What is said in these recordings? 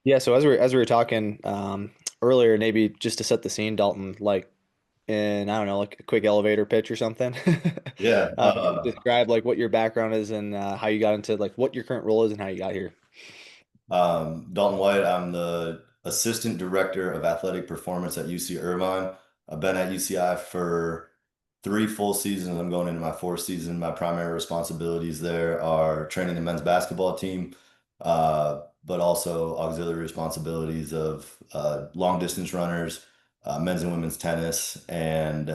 Yeah, so as we were talking earlier, maybe just to set the scene, Dalton, like in I don't know, like a quick elevator pitch or something. Yeah. Describe like what your background is and how you got into like what your current role is and how you got here. Dalton White, I'm the Assistant Director of Athletic Performance at UC Irvine. I've been at UCI for 3 full seasons. I'm going into my fourth season. My primary responsibilities there are training the men's basketball team, but also auxiliary responsibilities of long distance runners, men's and women's tennis, and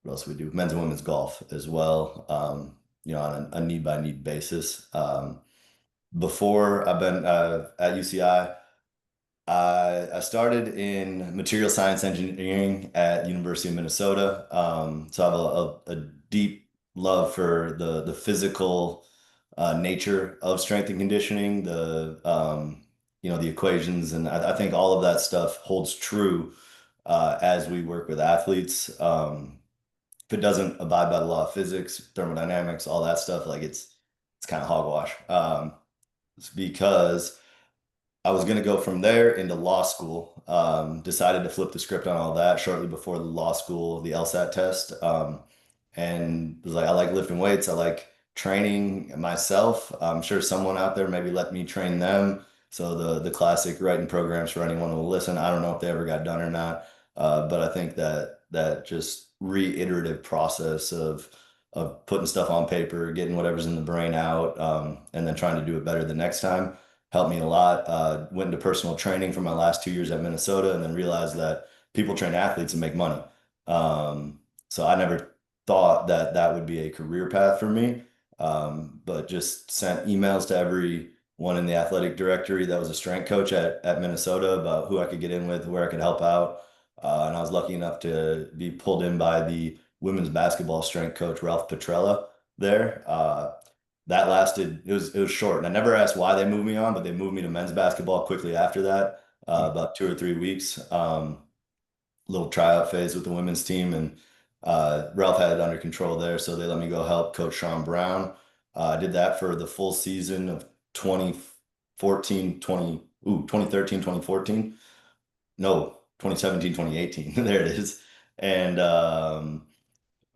what else we do? Men's and women's golf as well, on a need by need basis. Before I've been at UCI, I started in material science engineering at University of Minnesota. So I have a deep love for the physical nature of strength and conditioning, the equations, and I think all of that stuff holds true as we work with athletes. If it doesn't abide by the law of physics, thermodynamics, all that stuff, like it's kind of hogwash. It's because I was going to go from there into law school. Decided to flip the script on all that shortly before the law school, the LSAT test. And was like, I like lifting weights. I like training myself. I'm sure someone out there maybe let me train them. So the classic writing programs for anyone who will listen. I don't know if they ever got done or not. But I think that just reiterative process of putting stuff on paper, getting whatever's in the brain out, and then trying to do it better the next time helped me a lot. Went into personal training for my last 2 years at Minnesota and then realized that people train athletes and make money. So I never thought that that would be a career path for me, but just sent emails to everyone in the athletic directory that was a strength coach at Minnesota about who I could get in with, where I could help out. And I was lucky enough to be pulled in by the women's basketball strength coach, Ralph Petrella there. That lasted, it was short. And I never asked why they moved me on, but they moved me to men's basketball quickly after that, about 2 or 3 weeks. Little tryout phase with the women's team, and Ralph had it under control there, so they let me go help coach Sean Brown. I did that for the full season of 2014, 2013, 2014. No, 2017, 2018. There it is. And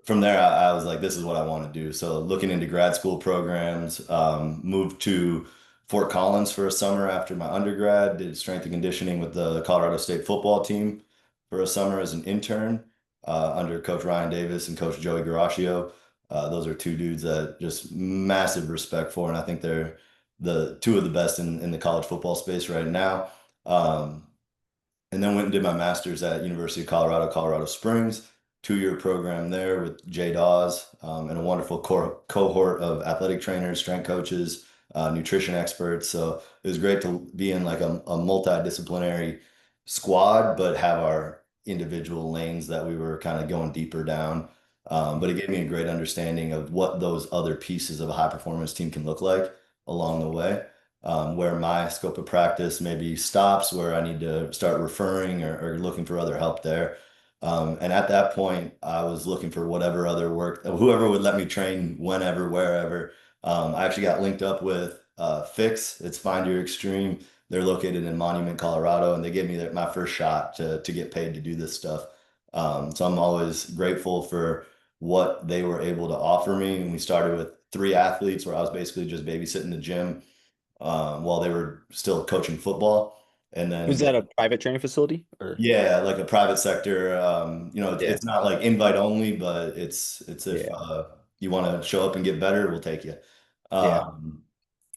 from there, I was like, this is what I want to do. So looking into grad school programs, moved to Fort Collins for a summer after my undergrad, did strength and conditioning with the Colorado State football team for a summer as an intern under Coach Ryan Davis and Coach Joey Garaccio. Those are two dudes that just massive respect for, and I think they're the two of the best in the college football space right now. Um, and then went and did my master's at University of Colorado, Colorado Springs, 2 year program there with Jay Dawes, and a wonderful cohort of athletic trainers, strength coaches, nutrition experts. So it was great to be in like a multidisciplinary squad, but have our individual lanes that we were kind of going deeper down. But it gave me a great understanding of what those other pieces of a high performance team can look like along the way, where my scope of practice maybe stops, where I need to start referring or looking for other help there. And at that point, I was looking for whatever other work, whoever would let me train whenever, wherever. I actually got linked up with Fix. It's Find Your Extreme. They're located in Monument, Colorado, and they gave me my first shot to get paid to do this stuff. So I'm always grateful for what they were able to offer me. And we started with 3 athletes where I was basically just babysitting the gym while they were still coaching football. And Was then, that a private training facility or? yeah, like a private sector, Yeah. it's not like invite only, but it's if Yeah. you want to show up and get better, we'll take you. Yeah. Um,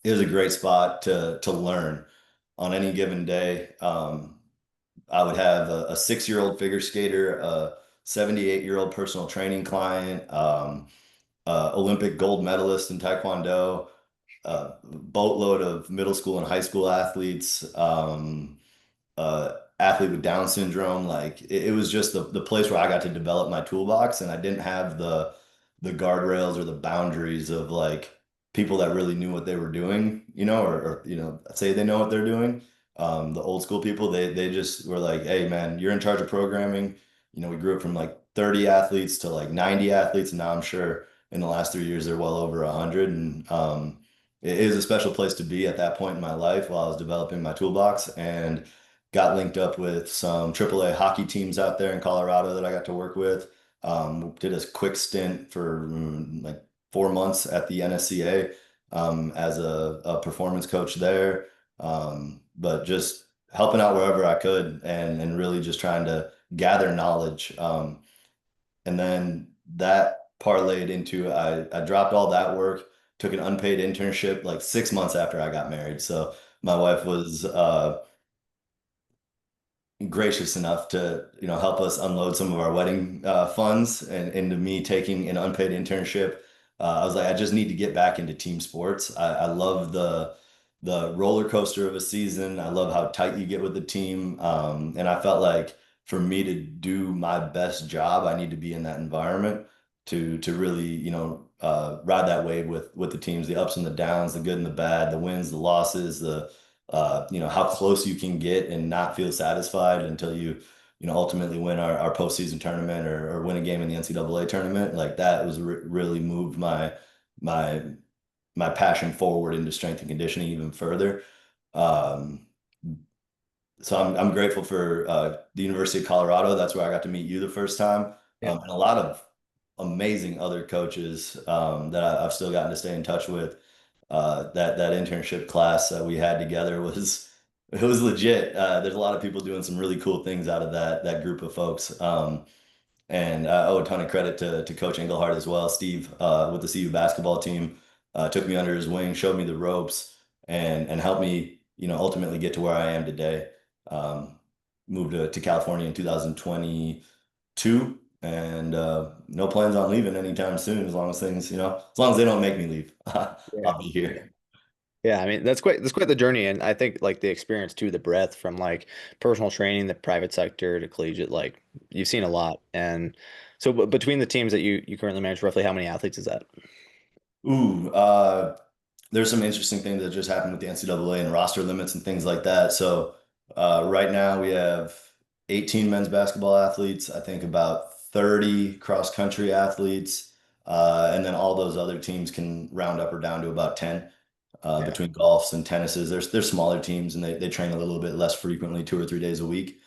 it was a great spot to learn on any given day. I would have a 6 year old figure skater, a 78-year-old personal training client, Olympic gold medalist in Taekwondo, boatload of middle school and high school athletes, athlete with Down syndrome. Like it was just the place where I got to develop my toolbox, and I didn't have the guardrails or the boundaries of like people that really knew what they were doing, or say they know what they're doing. The old school people, they just were like, hey man, you're in charge of programming. We grew up from like 30 athletes to like 90 athletes, and now I'm sure in the last 3 years they're well over 100. And it is a special place to be at that point in my life while I was developing my toolbox, and got linked up with some AAA hockey teams out there in Colorado that I got to work with. Did a quick stint for like 4 months at the NSCA as a performance coach there, but just helping out wherever I could and really just trying to gather knowledge. And then that parlayed into I dropped all that work, took an unpaid internship like 6 months after I got married. So my wife was gracious enough to, help us unload some of our wedding funds and into me taking an unpaid internship. I was like, I just need to get back into team sports. I love the roller coaster of a season. I love how tight you get with the team. And I felt like for me to do my best job, I need to be in that environment to really, ride that wave with the teams, the ups and the downs, the good and the bad, the wins, the losses, how close you can get and not feel satisfied until you ultimately win our postseason tournament or win a game in the NCAA tournament. Like that was really moved my my passion forward into strength and conditioning even further. Um, so I'm grateful for the University of Colorado. That's where I got to meet you the first time, Yeah. and a lot of amazing other coaches that I've still gotten to stay in touch with. That internship class that we had together was it was legit. There's a lot of people doing some really cool things out of that group of folks. And I owe a ton of credit to Coach Engelhardt as well. Steve, with the CU basketball team, took me under his wing, showed me the ropes, and helped me, ultimately get to where I am today. Um, Moved to California in 2022, and no plans on leaving anytime soon. As long as things, as long as they don't make me leave, Yeah. I'll be here. Yeah, I mean that's quite the journey, and I think like the experience too, the breadth from like personal training, the private sector to collegiate, like you've seen a lot. And so, between the teams that you currently manage, roughly how many athletes is that? Ooh, there's some interesting things that just happened with the NCAA and roster limits and things like that. So right now we have 18 men's basketball athletes, I think about 30 cross country athletes, and then all those other teams can round up or down to about 10 Yeah. between golfs and tennises. There's smaller teams and they train a little bit less frequently, 2 or 3 days a week.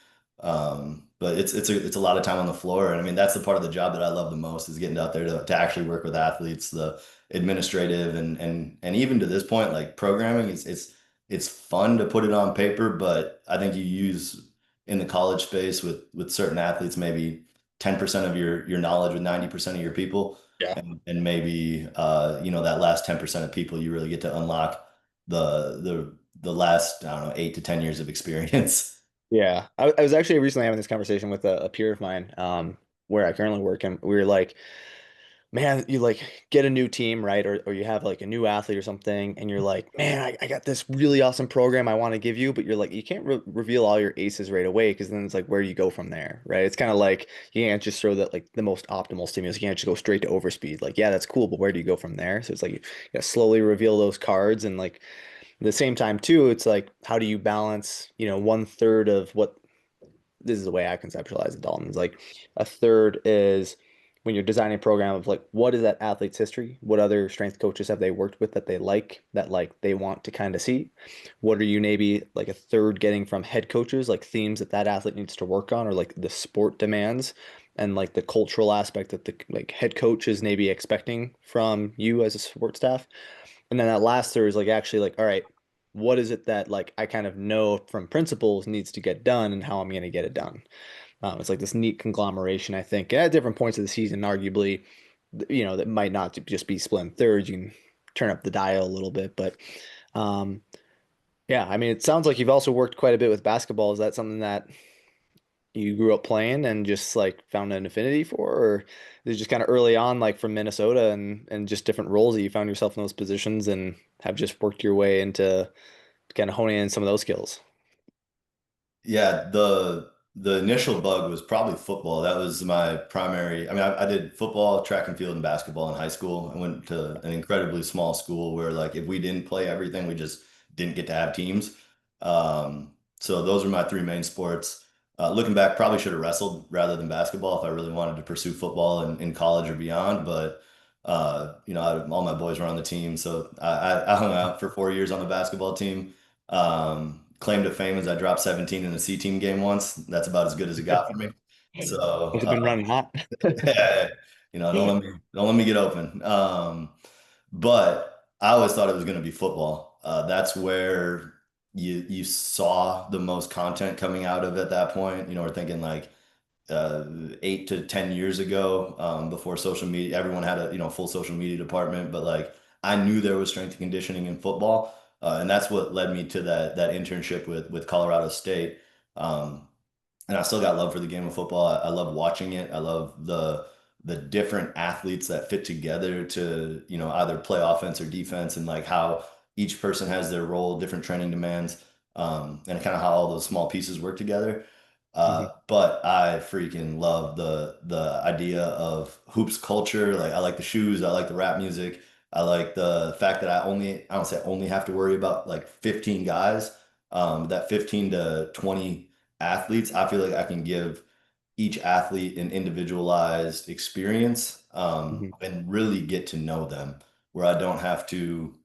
But it's a lot of time on the floor. And I mean, that's the part of the job that I love the most is getting out there to actually work with athletes, the administrative and even to this point, like programming, it's fun to put it on paper, but I think you use in the college space with certain athletes, maybe 10% of your knowledge with 90% of your people. Yeah. And maybe that last 10% of people you really get to unlock the last, I don't know, 8 to 10 years of experience. Yeah, I was actually recently having this conversation with a peer of mine, where I currently work, and we were like, man, you like get a new team, right? Or you have like a new athlete or something, and you're like, man, I got this really awesome program I want to give you, but you're like, you can't reveal all your aces right away because then it's like, where do you go from there, right? It's kind of like you can't just throw that like the most optimal stimulus. You can't just go straight to overspeed. Like, yeah, that's cool, but where do you go from there? So it's like you gotta slowly reveal those cards, and like at the same time too, it's like, how do you balance, one third of what this is the way I conceptualize it, Dalton. Is like a third is when you're designing a program of like what is that athlete's history? What other strength coaches have they worked with that they like, that like they want to kind of see? What are you maybe like a third getting from head coaches, like themes that that athlete needs to work on, or like the sport demands, and like the cultural aspect that the like head coach is maybe expecting from you as a support staff. And then that last third is like actually like, all right, what is it that like I kind of know from principles needs to get done and how I'm going to get it done. It's like this neat conglomeration, I think. And at different points of the season, arguably, that might not just be split in thirds. You can turn up the dial a little bit, but um, yeah, I mean, it sounds like you've also worked quite a bit with basketball. Is that something that you grew up playing and just like found an affinity for, or is it just kind of early on, like from Minnesota and just different roles that you found yourself in those positions and have just worked your way into kind of honing in some of those skills? Yeah, the initial bug was probably football. That was my primary. I mean, I did football, track and field, and basketball in high school. I went to an incredibly small school where, like, if we didn't play everything, we just didn't get to have teams. So those are my three main sports. Looking back, probably should have wrestled rather than basketball if I really wanted to pursue football in college or beyond. But All my boys were on the team, so I hung out for 4 years on the basketball team. Claim to fame is I dropped 17 in a C team game once. That's about as good as it got for me. So, Must have been running hot. yeah, don't let me get open. But I always thought it was going to be football. That's where you saw the most content coming out of at that point. We're thinking like 8 to 10 years ago, before social media, everyone had a full social media department, but like I knew there was strength and conditioning in football, and that's what led me to that internship with Colorado State. Um, and I still got love for the game of football. I love watching it. I love the different athletes that fit together to, either play offense or defense, and like how each person has their role, different training demands, and kind of how all those small pieces work together. Mhm. But I freaking love the idea of hoops culture. Like I like the shoes, I like the rap music, I like the fact that I don't say only have to worry about like 15 guys. That 15 to 20 athletes, I feel like I can give each athlete an individualized experience, Mhm. and really get to know them where I don't have to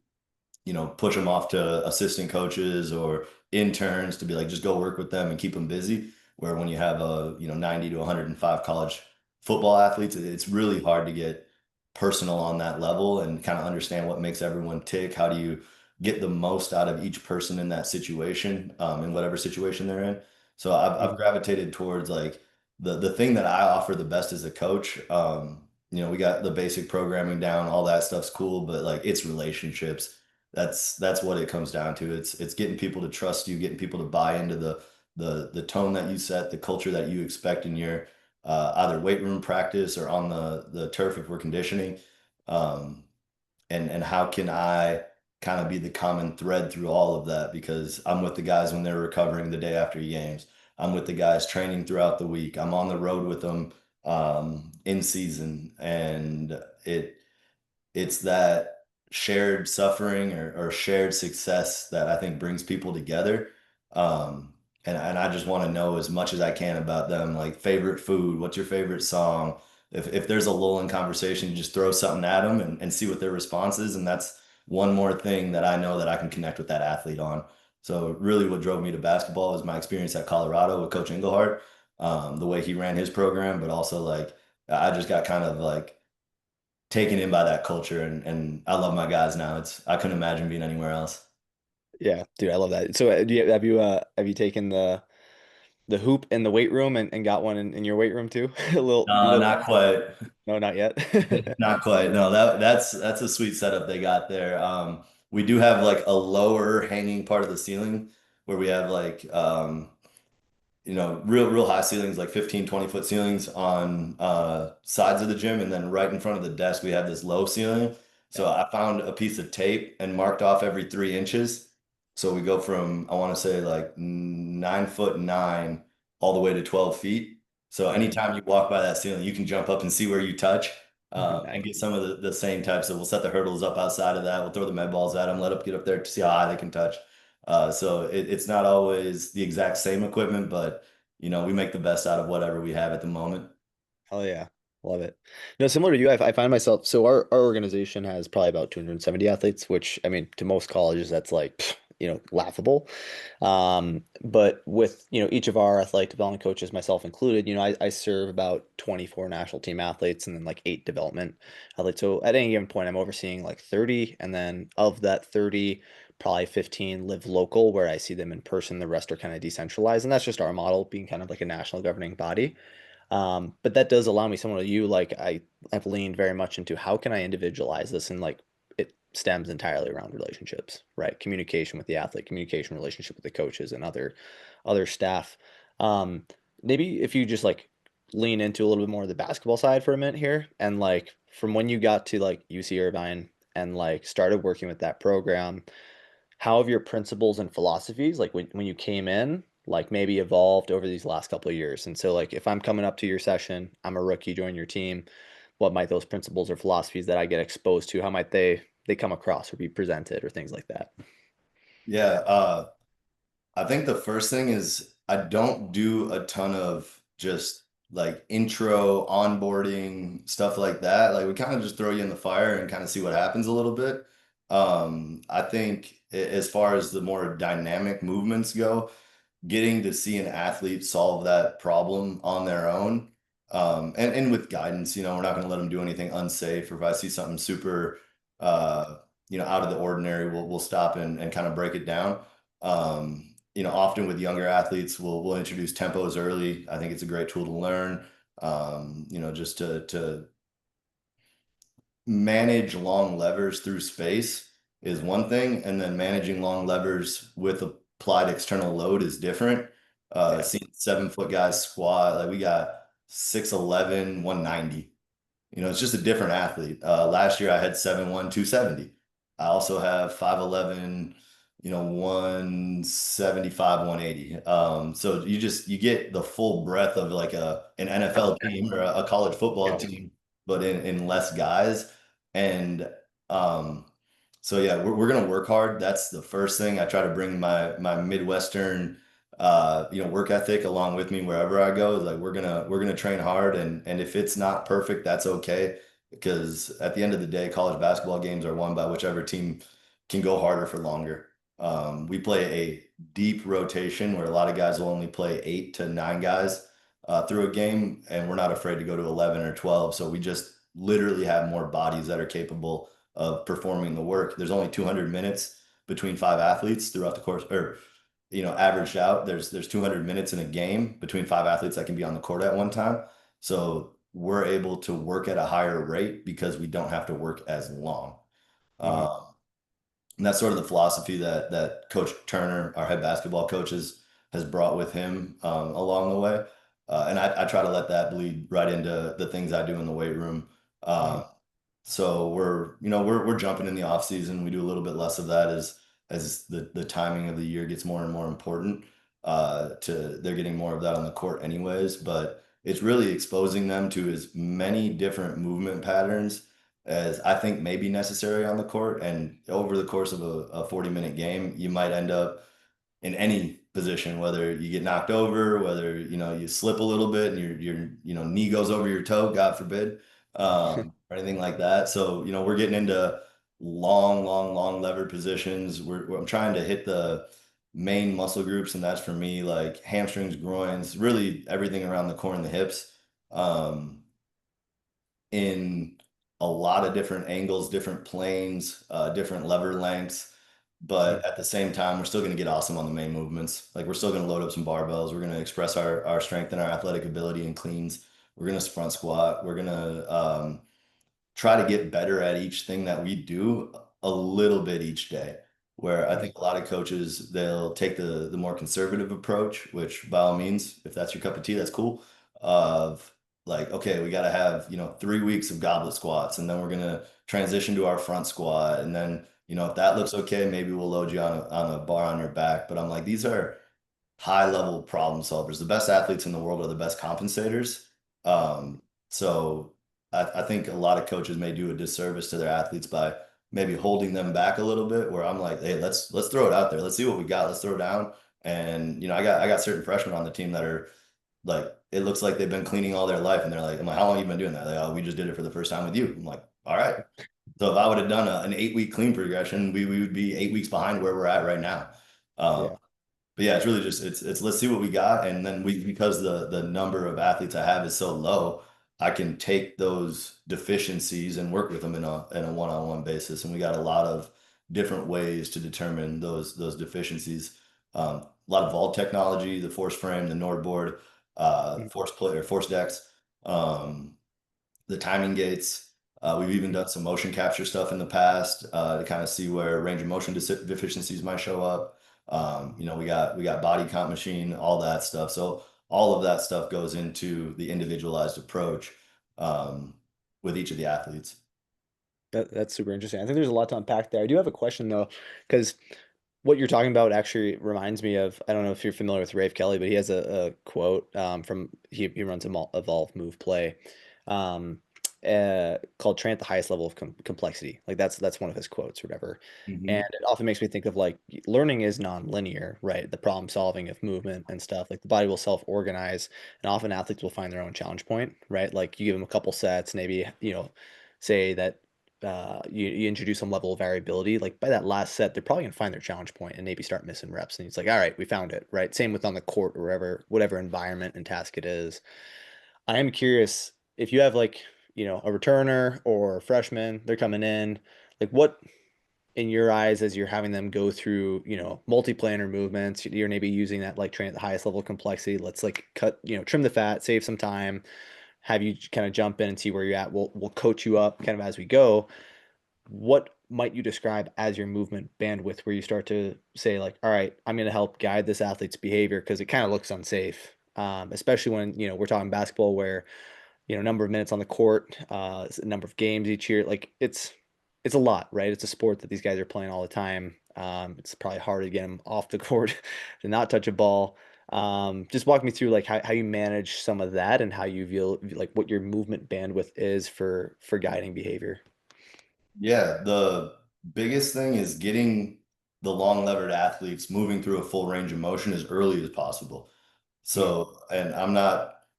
push them off to assistant coaches or interns to be like, just go work with them and keep them busy. Where when you have 90 to 105 college football athletes, it's really hard to get personal on that level and kind of understand what makes everyone tick. How do you get the most out of each person in that situation, in whatever situation they're in? So I've Mhm. gravitated towards like the thing that I offer the best as a coach. We got the basic programming down, all that stuff's cool, but like it's relationships. That's what it comes down to. It's getting people to trust you, getting people to buy into the tone that you set, the culture that you expect in your either weight room practice or on the turf if we're conditioning. Um, and how can I kind of be the common thread through all of that? Because I'm with the guys when they're recovering the day after games. I'm with the guys training throughout the week. I'm on the road with them in season, and it's that shared suffering or shared success that I think brings people together. Um, and I just want to know as much as I can about them, like favorite food, what's your favorite song? If there's a lull in conversation, you just throw something at them and see what their response is. And that's one more thing that I know that I can connect with that athlete on. So really what drove me to basketball is my experience at Colorado with Coach Engelhardt, the way he ran his program, but also like I just got kind of like taken in by that culture, and I love my guys now. I couldn't imagine being anywhere else. Yeah, dude, I love that. So, have you taken the hoop in the weight room and got one in your weight room too? A No, little. not quite. No, not yet. Not quite. No, that's a sweet setup they got there. We do have like a lower hanging part of the ceiling where we have like real high ceilings, like 15, 20 foot ceilings on sides of the gym. And then right in front of the desk, we have this low ceiling. So Yeah. I found a piece of tape and marked off every 3 inches. So we go from, I want to say like 9'9" all the way to 12 feet. So Mhm. anytime you walk by that ceiling, you can jump up and see where you touch, and Nice. get some of the same types. So we'll set the hurdles up outside of that. We'll throw the med balls at them, let them get up there to see how high they can touch. So it's not always the exact same equipment, but we make the best out of whatever we have at the moment. Hell yeah. Love it. No, similar to you, I find myself, so our organization has probably about 270 athletes, which I mean, to most colleges, that's like, laughable. But with, each of our athletic development coaches, myself included, I serve about 24 national team athletes and then like 8 development athletes. So at any given point, I'm overseeing like 30. And then of that 30, probably 15 live local where I see them in person. The rest are kind of decentralized. And that's just our model being kind of like a national governing body. But that does allow me, similar to you, like I've leaned very much into how can I individualize this, and like it stems entirely around relationships, right? Communication with the athlete, communication relationship with the coaches and other staff. Um, Maybe if you just like lean into a little bit more of the basketball side for a minute here, and like from when you got to like UC Irvine and like started working with that program, how have your principles and philosophies, like when you came in, like maybe evolved over these last couple of years? And so like if I'm coming up to your session, I'm a rookie, join your team, what might those principles or philosophies that I get exposed to, how might they come across or be presented or things like that? Yeah, I think the first thing is I don't do a ton of just like intro, onboarding, stuff like that. Like we kind of just throw you in the fire and kind of see what happens a little bit. I think as far as the more dynamic movements go, getting to see an athlete solve that problem on their own, and with guidance, we're not going to let them do anything unsafe. Or if I see something super, out of the ordinary, we'll stop and kind of break it down. Often with younger athletes, we'll introduce tempos early. I think it's a great tool to learn. Just to manage long levers through space is one thing, and then managing long levers with applied external load is different. Yeah. Seeing 7 foot guys squat, like we got 6'11", 190. It's just a different athlete. Last year I had 7'1", 270. I also have 5'11", 175, 180. So you get the full breadth of like an NFL team or a college football team, but in less guys. And um, so yeah, we're gonna work hard. That's the first thing. I try to bring my Midwestern work ethic along with me wherever I go. Like we're gonna train hard, and if it's not perfect, that's okay. Because at the end of the day, college basketball games are won by whichever team can go harder for longer. We play a deep rotation where a lot of guys will only play 8 to 9 guys through a game, and we're not afraid to go to 11 or 12. So we just literally have more bodies that are capable of performing the work. There's only 200 minutes between 5 athletes throughout the course, or averaged out. There's 200 minutes in a game between 5 athletes that can be on the court at one time. So we're able to work at a higher rate because we don't have to work as long. Hmm. Um, and that's sort of the philosophy that Coach Turner, our head basketball coach, has brought with him along the way. And I try to let that bleed right into the things I do in the weight room. Hmm. So we're jumping in the off season. We do a little bit less of that as the timing of the year gets more and more important. They're getting more of that on the court anyways, but it's really exposing them to as many different movement patterns as I think may be necessary on the court. And over the course of a 40-minute game, you might end up in any position, whether you get knocked over, whether you slip a little bit and your knee goes over your toe, God forbid, or anything like that. So we're getting into long, long, long levered positions. I'm trying to hit the main muscle groups, and that's for me like hamstrings, groins, really everything around the core and the hips. Um, in a lot of different angles, different planes, different lever lengths. But at the same time, we're still going to get awesome on the main movements. Like we're still going to load up some barbells. We're going to express our strength and our athletic ability in cleans. We're going to front squat. We're going to try to get better at each thing that we do a little bit each day. Where I Hmm. think a lot of coaches, they'll take the more conservative approach, which by all means, if that's your cup of tea, that's cool. Of like, okay, we got to have, 3 weeks of goblet squats, and then we're gonna transition to our front squat. And then, if that looks okay, maybe we'll load you on a bar on your back. But I'm like, these are high level problem solvers. The best athletes in the world are the best compensators. So I think a lot of coaches may do a disservice to their athletes by maybe holding them back a little bit. Where I'm like, hey, let's throw it out there. Let's see what we got. Let's throw it down. And I got certain freshmen on the team that are like, it looks like they've been cleaning all their life, and they're like, I'm like, how long have you been doing that? Like, oh, we just did it for the first time with you. I'm like, all right. So if I would have done an 8 week clean progression, we would be 8 weeks behind where we're at right now. Um, Yeah. but yeah, it's really just it's let's see what we got, and then because the number of athletes I have is so low, I can take those deficiencies and work with them in a one-on-one basis, and we got a lot of different ways to determine those deficiencies. A lot of vault technology, the force frame, the Nord board, Mhm. force plate or force decks. Um, the timing gates. We've even done some motion capture stuff in the past to kind of see where range of motion deficiencies might show up. We got body comp machine, all that stuff. So all of that stuff goes into the individualized approach um, with each of the athletes. That's super interesting. I think there's a lot to unpack there. I do have a question though, because what you're talking about actually reminds me of, I don't know if you're familiar with Rafe Kelly, but he has a quote from he runs Evolve Move Play. Um, called train at the highest level of complexity. Like that's one of his quotes or whatever. And Hmm. it often makes me think of like learning is non-linear, right? The problem solving of movement and stuff. Like the body will self-organize, and often athletes will find their own challenge point, right? Like you give them a couple sets, maybe, say that you introduce some level of variability. Like by that last set, they're probably gonna find their challenge point and maybe start missing reps. And it's like, all right, we found it, right? Same with on the court or wherever, whatever environment and task it is. I am curious if you have like, a returner or a freshman, they're coming in, like what in your eyes as you're having them go through, multi-planar movements, you're maybe using that like train at the highest level of complexity. Let's like cut, trim the fat, save some time, have you kind of jump in and see where you're at. We'll coach you up kind of as we go. What might you describe as your movement bandwidth where you start to say like, all right, I'm going to help guide this athlete's behavior because it kind of looks unsafe, especially when we're talking basketball where number of minutes on the court, number of games each year. Like it's a lot, right? It's a sport that these guys are playing all the time. It's probably hard to get them off the court to not touch a ball. Just walk me through like how you manage some of that and how you feel like what your movement bandwidth is for guiding behavior. Yeah, the biggest thing is getting the long levered athletes moving through a full range of motion as early as possible. Mm, So, and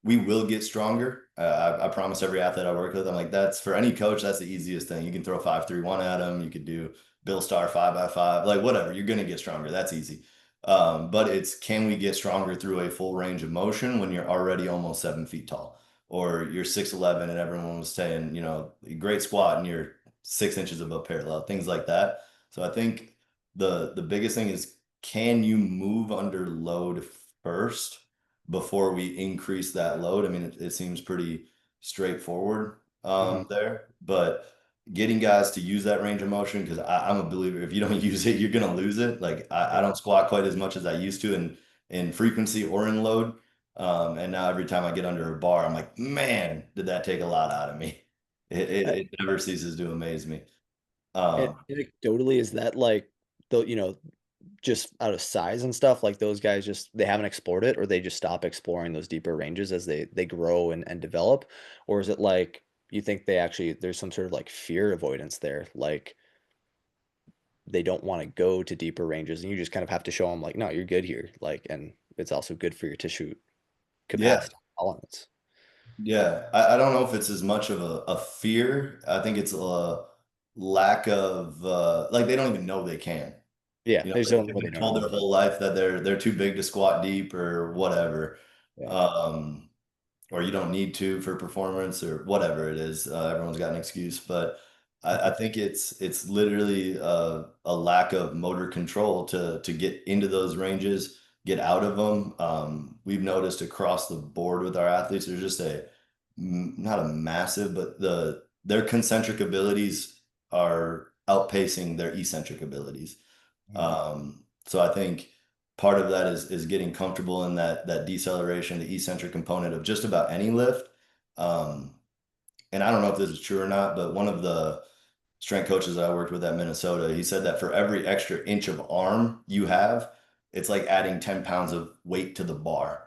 we will get stronger. I promise every athlete I work with, I'm like, that's for any coach, that's the easiest thing. You can throw 5-3-1 at them. You could do Bill Star 5x5, like whatever. You're going to get stronger. That's easy. But it's can we get stronger through a full range of motion when you're already almost 7 feet tall, or you're 6'11" and everyone was saying, great squat and you're 6 inches above parallel, things like that. So I think the biggest thing is can you move under load first before we increase that load? I mean, it seems pretty straightforward mhm. there, but getting guys to use that range of motion, because I'm a believer, if you don't use it, you're going to lose it. Like I Yeah. don't squat quite as much as I used to in frequency or in load. And now every time I get under a bar, I'm like, man, did that take a lot out of me? It never ceases to amaze me. And Um, anecdotally, is that like just out of size and stuff, like those guys just they haven't explored it or they just stop exploring those deeper ranges as they grow and develop? Or is it like you think they actually there's some sort of like fear avoidance there, like they don't want to go to deeper ranges and you just kind of have to show them like, no, you're good here, like, and it's also good for your tissue yeah, capacity tolerance. yeah. I don't know if it's as much of a fear. I think it's a lack of like they don't even know they can. Yeah, they just don't know They've what they been don't told know. their whole life that they're too big to squat deep or whatever. Yeah. Um, or you don't need to for performance or whatever it is. Everyone's got an excuse, but I think it's literally a lack of motor control to get into those ranges, get out of them. We've noticed across the board with our athletes, there's just not a massive, but their concentric abilities are outpacing their eccentric abilities. Mhm. So I think part of that is getting comfortable in that deceleration, the eccentric component of just about any lift. Um, and I don't know if this is true or not, but one of the strength coaches that I worked with at Minnesota, he said that for every extra inch of arm you have, it's like adding 10 pounds of weight to the bar.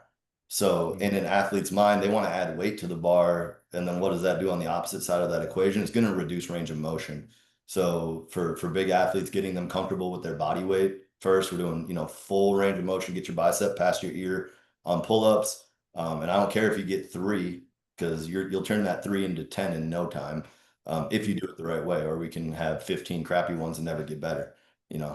So Mhm. in an athlete's mind, they want to add weight to the bar. And then what does that do on the opposite side of that equation? It's going to reduce range of motion. So for big athletes, getting them comfortable with their body weight first, we're doing, full range of motion, get your bicep past your ear on pull-ups. And I don't care if you get three, because you'll turn that three into 10 in no time, if you Mhm. do it the right way, or we can have 15 crappy ones and never get better,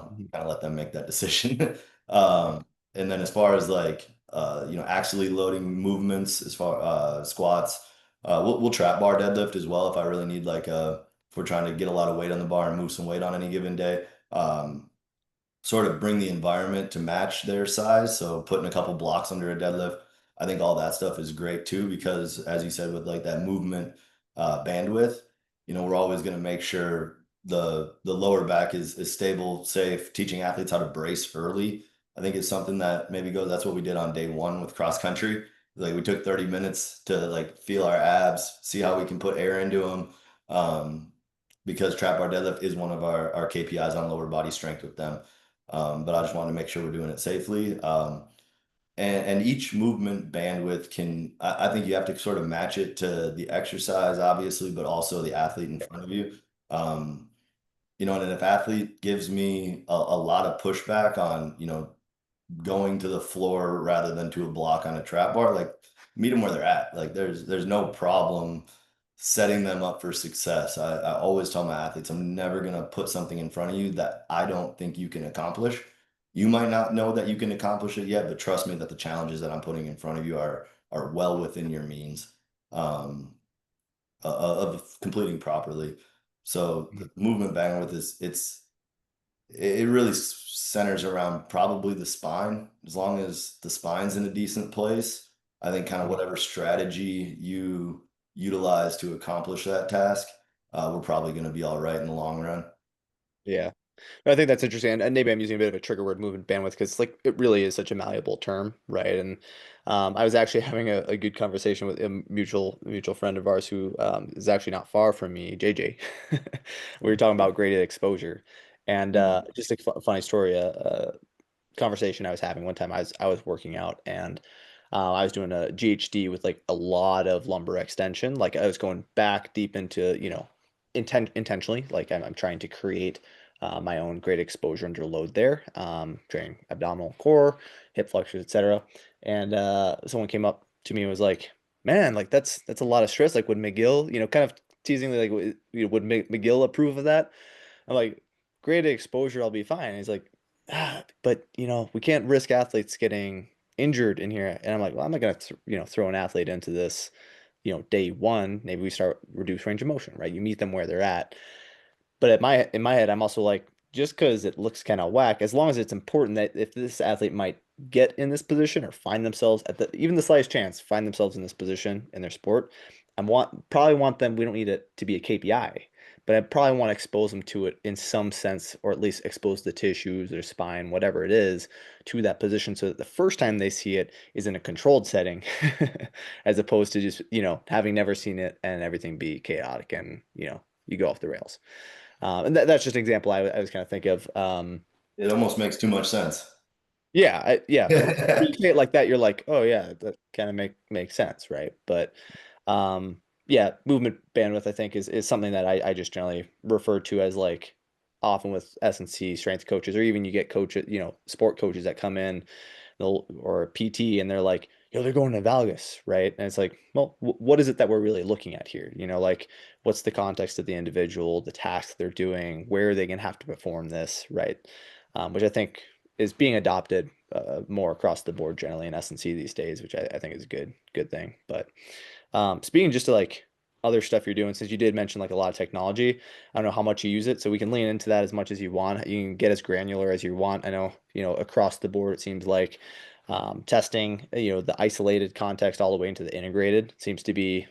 Mhm. kind of let them make that decision. And then as far as like, actually loading movements, as far squats, we'll trap bar deadlift as well if I really need like if we're trying to get a lot of weight on the bar and move some weight on any given day. Sort of bring the environment to match their size. So putting a couple blocks under a deadlift, I think all that stuff is great too, because as you said, with like that movement bandwidth, we're always going to make sure the lower back is stable, safe. Teaching athletes how to brace early, I think is something that maybe goes. That's what we did on day one with cross country. Like we took 30 minutes to like feel our abs, see how we can put air into them. Um, because trap bar deadlift is one of our KPIs on lower body strength with them. But I just want to make sure we're doing it safely. and each movement bandwidth can, I think you have to sort of match it to the exercise, obviously, but also the athlete in front of you. Um, and if athlete gives me a lot of pushback on, going to the floor rather than to a block on a trap bar, like meet them where they're at. Like there's no problem setting them up for success. I always tell my athletes, I'm never gonna put something in front of you that I don't think you can accomplish. You might not know that you can accomplish it yet, but trust me that the challenges that I'm putting in front of you are well within your means um, of completing properly. So Mhm. the movement bandwidth it really centers around probably the spine. As long as the spine's in a decent place, I think kind of Mhm. whatever strategy you utilize to accomplish that task, we're probably going to be all right in the long run. Yeah. I think that's interesting, and maybe I'm using a bit of a trigger word, movement bandwidth, because like it really is such a malleable term, right? And I was actually having a good conversation with a mutual friend of ours who is actually not far from me, JJ. We were talking about graded exposure, and Mhm. just a funny story. Conversation I was having one time. I was working out and I was doing a GHD with like a lot of lumbar extension. Like I was going back deep into intentionally. Like I'm trying to create my own great exposure under load there. Training abdominal core, hip flexors, etc. And someone came up to me and was like, "Man, like that's a lot of stress. Like would McGill, kind of teasingly like would McGill approve of that?" I'm like, graded exposure, I'll be fine. And he's like, but we can't risk athletes getting injured in here. And I'm like, well, I'm not gonna throw an athlete into this, day one. Maybe we start reduce range of motion, right? You meet them where they're at. But in my head, I'm also like, just because it looks kind of whack, as long as it's important that if this athlete might get in this position or find themselves at the even the slightest chance find themselves in this position in their sport, probably want them. We don't need it to be a KPI, but I probably want to expose them to it in some sense, or at least expose the tissues, their spine, whatever it is, to that position, so that the first time they see it is in a controlled setting, as opposed to just having never seen it and everything be chaotic and you go off the rails. And that's just an example I was kind of think of. It almost makes too much sense. Yeah, when you say it like that, you're like, oh yeah, that kind of makes sense, right? But yeah, movement bandwidth, I think, is something that I just generally refer to as like often with S&C strength coaches, or even you get coaches, sport coaches that come in, or PT, and they're like, they're going to valgus, right? And it's like, well, what is it that we're really looking at here? Like what's the context of the individual, the task they're doing, where are they going to have to perform this, right? Which I think is being adopted more across the board generally in S&C these days, which I think is a good thing. But speaking just to like other stuff you're doing, since you did mention like a lot of technology, I don't know how much you use it, so we can lean into that as much as you want. You can get as granular as you want. I know, across the board, it seems like testing, the isolated context all the way into the integrated seems to be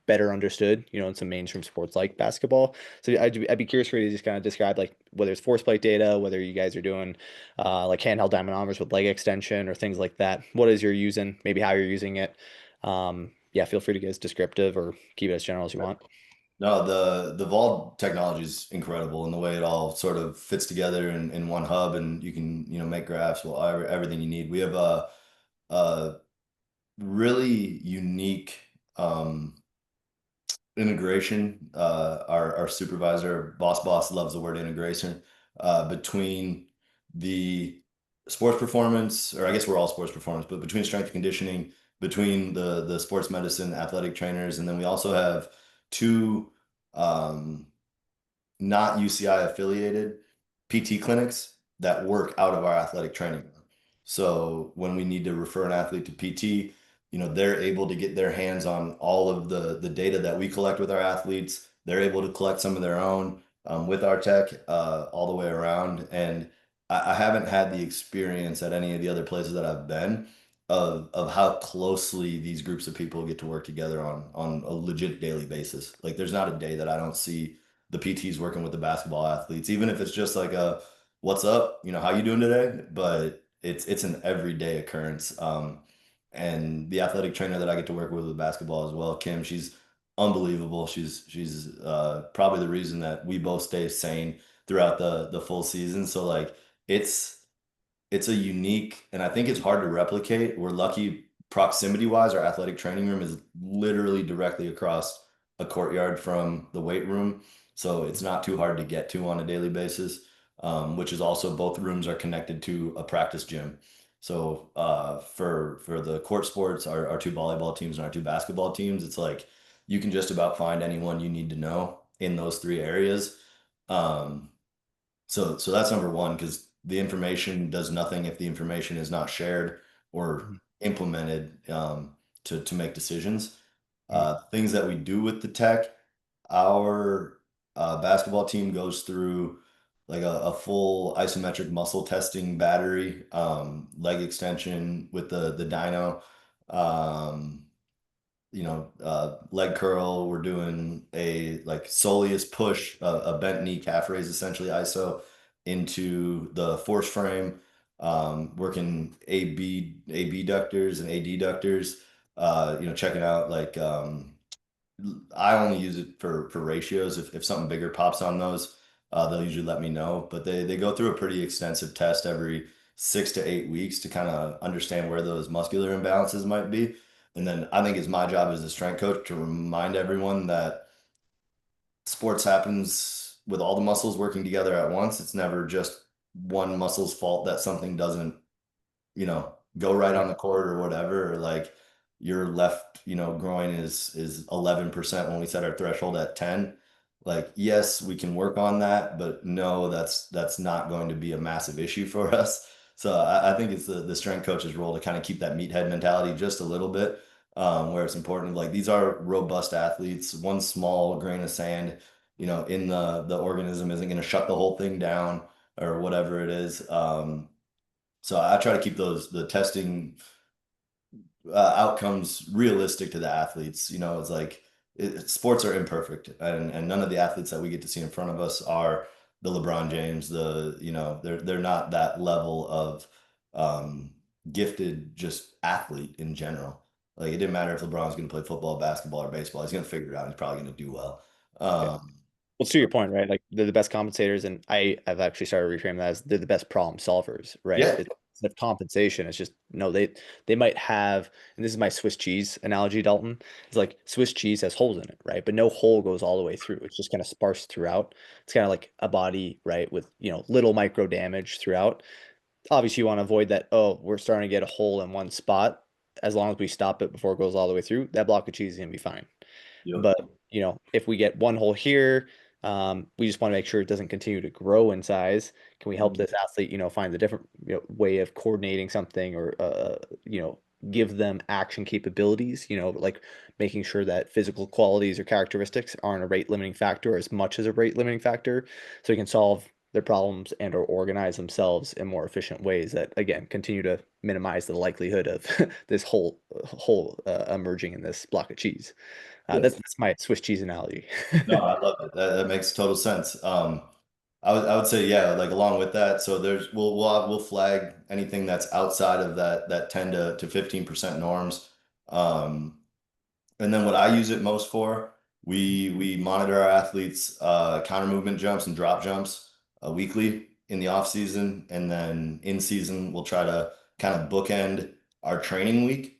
better understood, in some mainstream sports like basketball. So I'd be curious for you to just kind of describe like whether it's force plate data, whether you guys are doing like handheld dynamometers with leg extension or things like that. What is you're using, maybe how you're using it. Yeah, feel free to get as descriptive or keep it as general as you want. No, the Vault technology is incredible in the way it all sort of fits together in one hub, and you can make graphs, well, everything you need. We have a really unique integration. Our supervisor, boss loves the word integration, between the sports performance, or I guess we're all sports performance, but between strength and conditioning, between the sports medicine athletic trainers, and then we also have two um, not UCI affiliated PT clinics that work out of our athletic training room. So when we need to refer an athlete to PT, they're able to get their hands on all of the data that we collect with our athletes. They're able to collect some of their own with our tech all the way around. And I haven't had the experience at any of the other places that I've been of how closely these groups of people get to work together on a legit daily basis. Like there's not a day that I don't see the PTs working with the basketball athletes, even if it's just like a what's up, how you doing today? But it's an everyday occurrence. And the athletic trainer that I get to work with basketball as well, Kim, she's unbelievable. She's probably the reason that we both stay sane throughout the full season. So like it's it's a unique, and I think it's hard to replicate. We're lucky proximity wise, our athletic training room is literally directly across a courtyard from the weight room. So it's not too hard to get to on a daily basis, which is also both rooms are connected to a practice gym. So for the court sports, our two volleyball teams and our two basketball teams, it's like you can just about find anyone you need to know in those three areas. Um, so that's number one, because the information does nothing if the information is not shared or Mhm. implemented to make decisions. Mhm. Things that we do with the tech, our basketball team goes through like a full isometric muscle testing battery, leg extension with the dyno. Um, leg curl. We're doing a like soleus push, a bent knee calf raise, essentially ISO into the force frame, working AB ductors and AD ductors, checking out like, I only use it for ratios. If something bigger pops on those, they'll usually let me know. But they go through a pretty extensive test every 6 to 8 weeks to kind of understand where those muscular imbalances might be. And then I think it's my job as a strength coach to remind everyone that sports happens with all the muscles working together at once. It's never just one muscle's fault that something doesn't, go right on the court or whatever, or like your left, groin is 11% when we set our threshold at 10. Like, yes, we can work on that, but no, that's not going to be a massive issue for us. So I think it's the strength coach's role to kind of keep that meathead mentality just a little bit, where it's important. Like these are robust athletes. One small grain of sand, in the organism isn't going to shut the whole thing down or whatever it is. So I try to keep the testing outcomes realistic to the athletes. It's like sports are imperfect, and none of the athletes that we get to see in front of us are the LeBron James. They're not that level of um, gifted just athlete in general. Like it didn't matter if LeBron's going to play football, basketball, or baseball. He's going to figure it out. He's probably going to do well. Yeah. Well, to So your point, right? Like they're the best compensators, and I've actually started reframing that as they're the best problem solvers, right? yeah, It's instead of compensation, it's just no, they might have, and this is my Swiss cheese analogy, Dalton. It's like Swiss cheese has holes in it, right? But no hole goes all the way through. It's just kind of sparse throughout. It's kind of like a body, right, with little micro damage throughout. Obviously, you want to avoid that. Oh, we're starting to get a hole in one spot. As long as we stop it before it goes all the way through, that block of cheese is gonna be fine. yep. But if we get one hole here, we just want to make sure it doesn't continue to grow in size. Can we help this athlete, find a different way of coordinating something or give them action capabilities, like making sure that physical qualities or characteristics aren't a rate limiting factor as much as a rate limiting factor, so we can solve their problems and or organize themselves in more efficient ways that again continue to minimize the likelihood of this whole emerging in this block of cheese. That's Yes. that's my Swiss cheese analogy. No, I love it. That makes total sense. I would say, yeah, like along with that, so we'll flag anything that's outside of that 10 to 15% norms. Um, and then what I use it most for, we monitor our athletes counter movement jumps and drop jumps weekly in the off season, and then in season we'll try to kind of bookend our training week.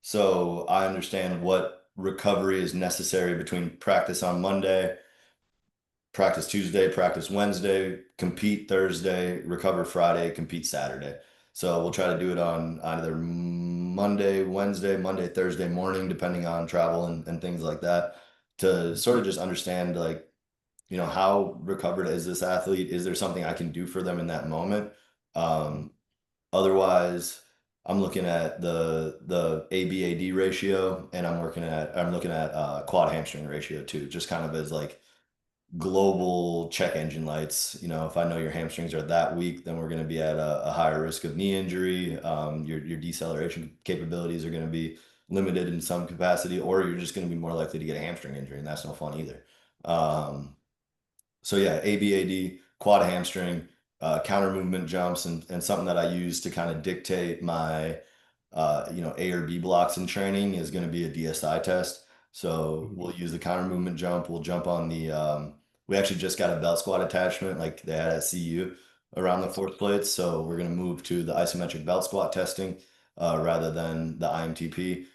So I understand what recovery is necessary between practice on Monday, practice Tuesday, practice Wednesday, compete Thursday, recover Friday, compete Saturday. So we'll try to do it on either Monday, Thursday morning, depending on travel and things like that, to sort of just understand like, how recovered is this athlete? Is there something I can do for them in that moment? Um, Otherwise, I'm looking at the ABAD ratio, and I'm looking at quad hamstring ratio too, just kind of as like global check engine lights. If I know your hamstrings are that weak, then we're going to be at a higher risk of knee injury. Your deceleration capabilities are going to be limited in some capacity, or you're just going to be more likely to get a hamstring injury, and that's no fun either. So yeah, ABAD, quad hamstring, counter movement jumps, and something that I use to kind of dictate my A or B blocks in training is going to be a DSI test. So Mhm. we'll use the counter movement jump. We'll jump on we actually just got a belt squat attachment like they had at CU. around the fourth plates. So we're going to move to the isometric belt squat testing rather than the IMTP,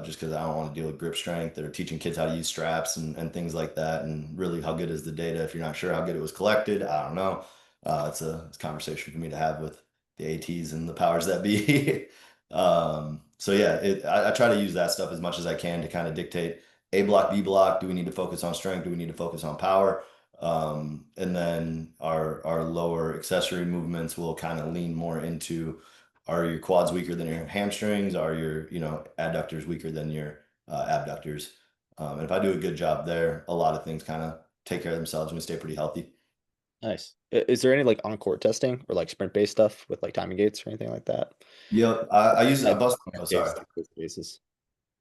just because I don't want to deal with grip strength. They're teaching kids how to use straps and things like that. And really, how good is the data if you're not sure how good it was collected? I don't know. It's a conversation for me to have with the ATs and the powers that be. So yeah, I try to use that stuff as much as I can to kind of dictate A block, B block. Do we need to focus on strength? Do we need to focus on power? And then our lower accessory movements will kind of lean more into, are your quads weaker than your hamstrings? Are your, adductors weaker than your abductors? And if I do a good job there, a lot of things kind of take care of themselves and we stay pretty healthy. Nice. Is there any like on-court testing or like sprint-based stuff with like timing gates or anything like that? Yep. I use I Like bust. on a Oh, case sorry. to case basis,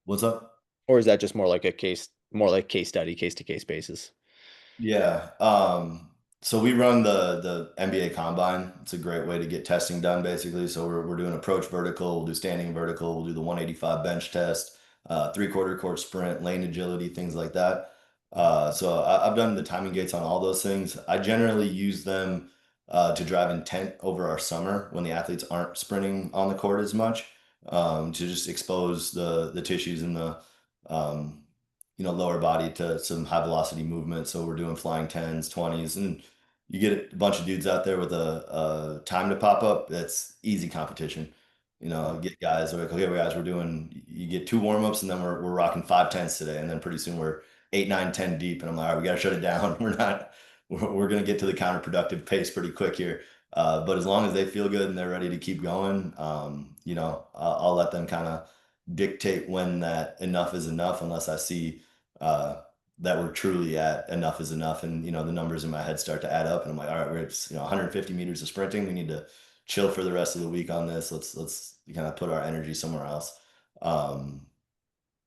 What's up? or is that just more like a case, more like case study, case to case basis? Yeah. So we run the NBA Combine. It's a great way to get testing done, basically. So we're doing approach vertical, we'll do standing vertical, we'll do the 185 bench test, three-quarter court sprint, lane agility, things like that. I've done the timing gates on all those things. I generally use them to drive intent over our summer when the athletes aren't sprinting on the court as much, to just expose the tissues in the um, lower body to some high velocity movement. So we're doing flying 10s, 20s, and you get a bunch of dudes out there with a time to pop up. That's easy competition. Get guys like, okay, guys, you get two warm-ups and then we're rocking 5 10s today. And then pretty soon we're 8, 9, 10 deep. And I'm like, all right, we got to shut it down. We're going to get to the counterproductive pace pretty quick here. But as long as they feel good and they're ready to keep going, I'll let them kind of dictate when that enough is enough, unless I see uh, that we're truly at enough is enough. And, the numbers in my head start to add up. And I'm like, all right, we're at, 150 meters of sprinting. We need to chill for the rest of the week on this. Let's kind of put our energy somewhere else. Um,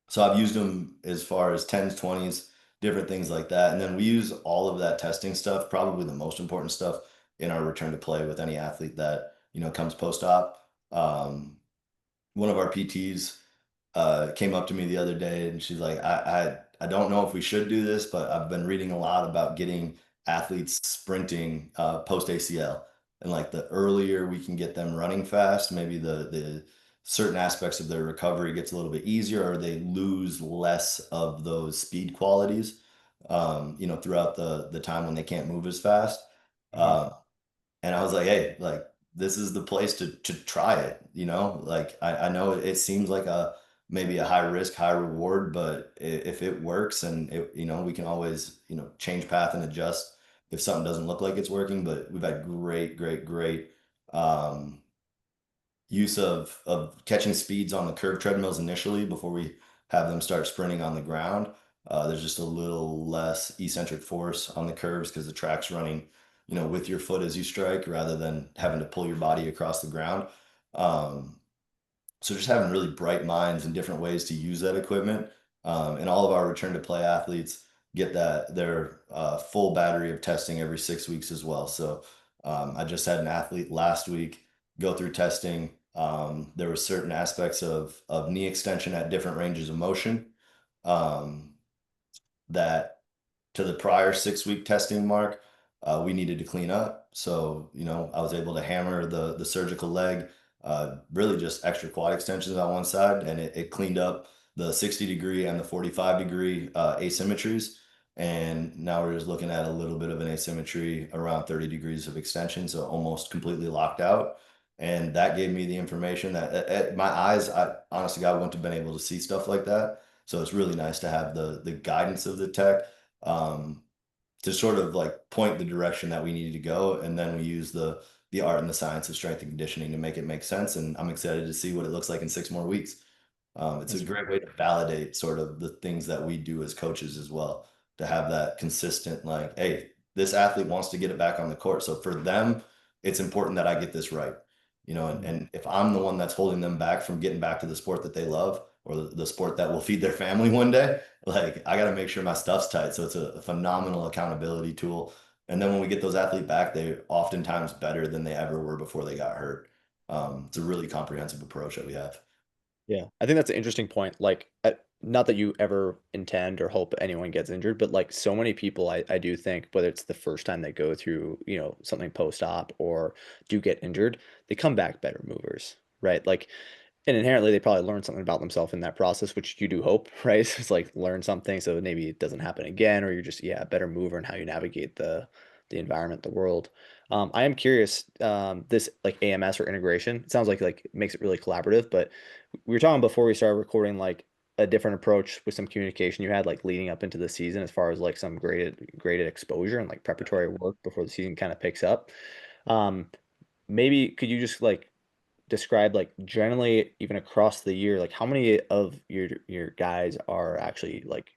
so I've used them as far as 10s, 20s, different things like that. And then we use all of that testing stuff, probably the most important stuff in our return to play with any athlete that, comes post-op. One of our PTs came up to me the other day and she's like, I don't know if we should do this, but I've been reading a lot about getting athletes sprinting post ACL. And like the earlier we can get them running fast, maybe the certain aspects of their recovery gets a little bit easier or they lose less of those speed qualities, throughout the time when they can't move as fast. Mhm. Uh, and I was like, hey, like this is the place to try it. Like I know it seems like a maybe a high risk, high reward, but if it works and we can always, change path and adjust if something doesn't look like it's working. But we've had great, great, great um use of catching speeds on the curved treadmills initially before we have them start sprinting on the ground. There's just a little less eccentric force on the curves because the track's running, with your foot as you strike rather than having to pull your body across the ground. Um, so just having really bright minds and different ways to use that equipment. And all of our return to play athletes get their full battery of testing every 6 weeks as well. So I just had an athlete last week go through testing. There were certain aspects of knee extension at different ranges of motion um, that to the prior 6 week testing mark, we needed to clean up. So, I was able to hammer the surgical leg, really just extra quad extensions on one side, and it cleaned up the 60-degree and the 45-degree asymmetries. And now we're just looking at a little bit of an asymmetry around 30 degrees of extension, so almost completely locked out. And that gave me the information that at my eyes, I honestly, God wouldn't have been able to see stuff like that. So it's really nice to have the guidance of the tech um, to sort of like point the direction that we needed to go, and then we use the art and the science of strength and conditioning to make it make sense. And I'm excited to see what it looks like in 6 more weeks. It's a That's great way to validate sort of the things that we do as coaches as well, to have that consistent, like, hey, this athlete wants to get it back on the court. So for them, it's important that I get this right. And, mhm. and if I'm the one that's holding them back from getting back to the sport that they love or the sport that will feed their family one day, like I got to make sure my stuff's tight. So it's a phenomenal accountability tool. And then when we get those athletes back, they're oftentimes better than they ever were before they got hurt. It's a really comprehensive approach that we have. Yeah, I think that's an interesting point. Like, not that you ever intend or hope anyone gets injured, but like so many people, I do think whether it's the first time they go through, something post-op or do get injured, they come back better movers, right? Like, and inherently they probably learn something about themselves in that process, which you do hope, right? It's like learn something so maybe it doesn't happen again, or you're just, yeah, a better mover in how you navigate the environment, the world. I am curious, this like AMS or integration, it sounds like it makes it really collaborative, but we were talking before we started recording like a different approach with some communication you had like leading up into the season as far as like some graded exposure and like preparatory work before the season kind of picks up. Um, Maybe could you just like describe like generally even across the year like how many of your guys are actually like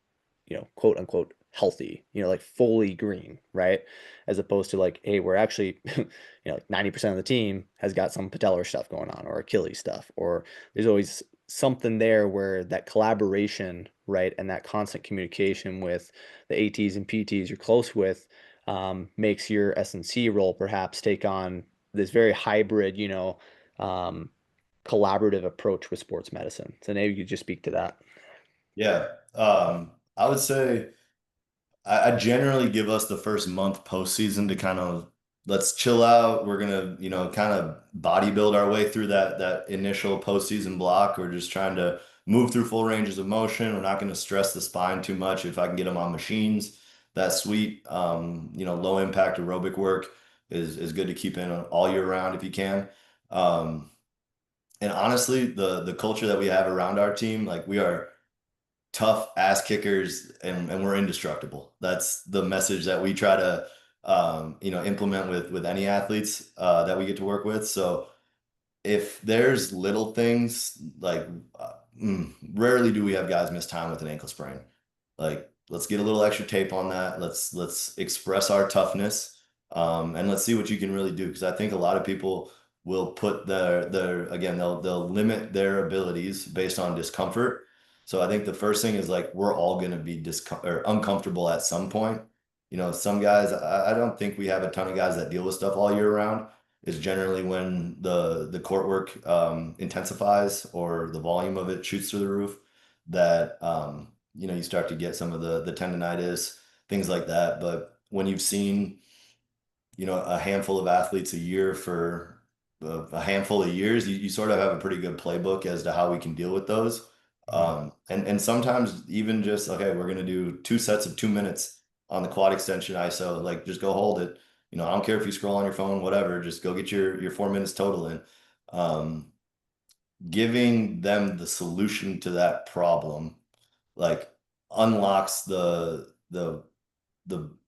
quote unquote healthy, like fully green, right? As opposed to like, hey, we're actually like 90% of the team has got some patellar stuff going on or Achilles stuff, or there's always something there where that collaboration, right, and that constant communication with the ATs and PTs you're close with, makes your S&C role perhaps take on this very hybrid, um, collaborative approach with sports medicine. So maybe you could just speak to that. Yeah. I would say I generally give us the first month postseason to kind of let's chill out. We're gonna, kind of body build our way through that initial postseason block. We're just trying to move through full ranges of motion. We're not going to stress the spine too much. If I can get them on machines, that's sweet. Low impact aerobic work is good to keep in all year round if you can. Um, and honestly, the culture that we have around our team, like we are tough ass kickers and we're indestructible. That's the message that we try to implement with any athletes that we get to work with. So if there's little things like rarely do we have guys miss time with an ankle sprain. Like let's get a little extra tape on that. Let's express our toughness, and let's see what you can really do. Because I think a lot of people will put their again they'll limit their abilities based on discomfort. So I think the first thing is like we're all going to be discom or uncomfortable at some point. Some guys I don't think we have a ton of guys that deal with stuff all year round is generally when the court work intensifies or the volume of it shoots through the roof that you start to get some of the tendonitis, things like that. But when you've seen a handful of athletes a year for a handful of years, you sort of have a pretty good playbook as to how we can deal with those. Mhm. And sometimes even just okay, we're gonna do two sets of 2 minutes on the quad extension ISO, like just go hold it. I don't care if you scroll on your phone, whatever, just go get your 4 minutes total in. Um, Giving them the solution to that problem, like unlocks their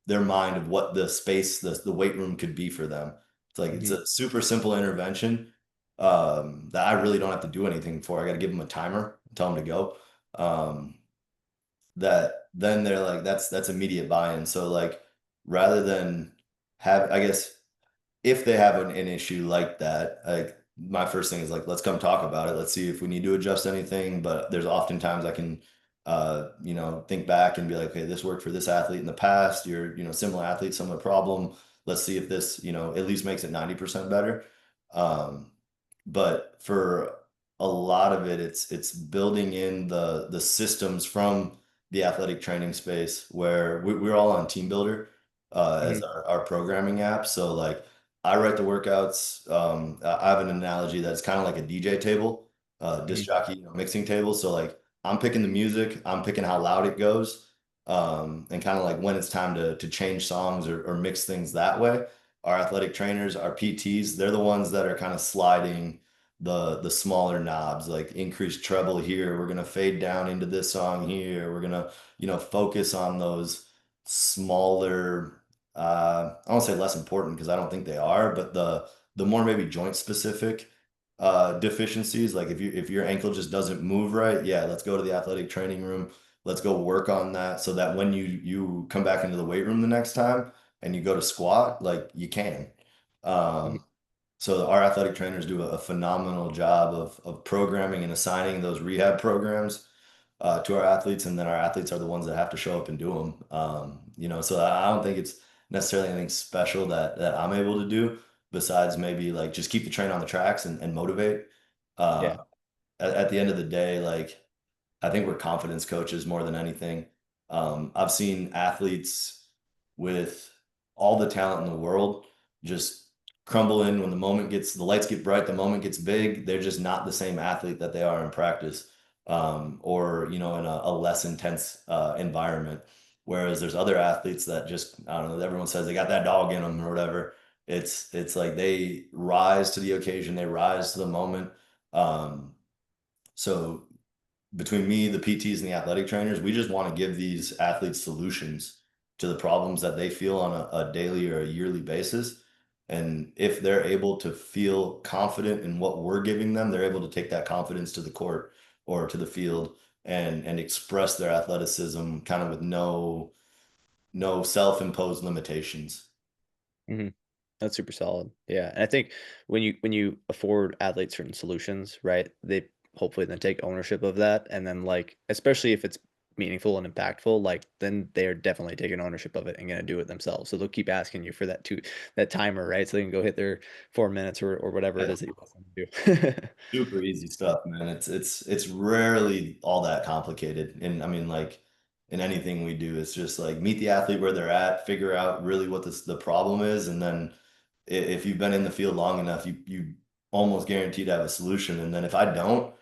mind of what the space, the weight room could be for them. It's Mhm. a super simple intervention that I really don't have to do anything for. I got to give them a timer, tell them to go. Um, that then they're like, that's immediate buy-in. So like rather than have, I guess if they have an issue like that, like my first thing is like, let's come talk about it. Let's see if we need to adjust anything. But there's oftentimes I can, think back and be like, okay, this worked for this athlete in the past. You're, similar athlete, similar problem. Let's see if this, at least makes it 90% better. Um, but for a lot of it, it's building in the systems from the athletic training space where we're all on Team Builder as Mhm. our programming app. So like I write the workouts. I have an analogy that's kind of like a DJ table, disc Mhm. jockey, mixing table. So like I'm picking the music, I'm picking how loud it goes, and kind of like when it's time to change songs or mix things that way. Our athletic trainers, our PTs, they're the ones that are kind of sliding the smaller knobs, like increased treble here. We're gonna fade down into this song here. We're gonna, focus on those smaller I won't say less important because I don't think they are, but the more maybe joint specific deficiencies, like if your ankle just doesn't move right, yeah, let's go to the athletic training room. Let's go work on that so that when you come back into the weight room the next time and you go to squat, like you can. Mhm. So our athletic trainers do a phenomenal job of programming and assigning those rehab programs to our athletes, and then our athletes are the ones that have to show up and do them. So I don't think it's necessarily anything special that I'm able to do besides maybe like just keep the train on the tracks and motivate. Uh, Yeah. at the end of the day, like. I think we're confidence coaches more than anything. I've seen athletes with all the talent in the world just crumble in when the lights get bright, the moment gets big. They're just not the same athlete that they are in practice, or in a less intense environment. Whereas there's other athletes that just, I don't know, everyone says they got that dog in them or whatever. It's like they rise to the occasion, they rise to the moment. Um, so between me, the PTs, and the athletic trainers, we just want to give these athletes solutions to the problems that they feel on a daily or a yearly basis. And if they're able to feel confident in what we're giving them, they're able to take that confidence to the court or to the field and express their athleticism kind of with no self-imposed limitations. Hmm. That's super solid. Yeah. And I think when you afford athletes certain solutions, right, they hopefully then take ownership of that. And then like, especially if it's meaningful and impactful, like then they're definitely taking ownership of it and gonna do it themselves. So they'll keep asking you for that timer, right? So they can go hit their 4 minutes or whatever it is that you want them to do. Super easy stuff, man. It's rarely all that complicated. And I mean, like in anything we do, it's just like meet the athlete where they're at, figure out really what the problem is, and then if you've been in the field long enough, you almost guaranteed to have a solution. And then if I don't,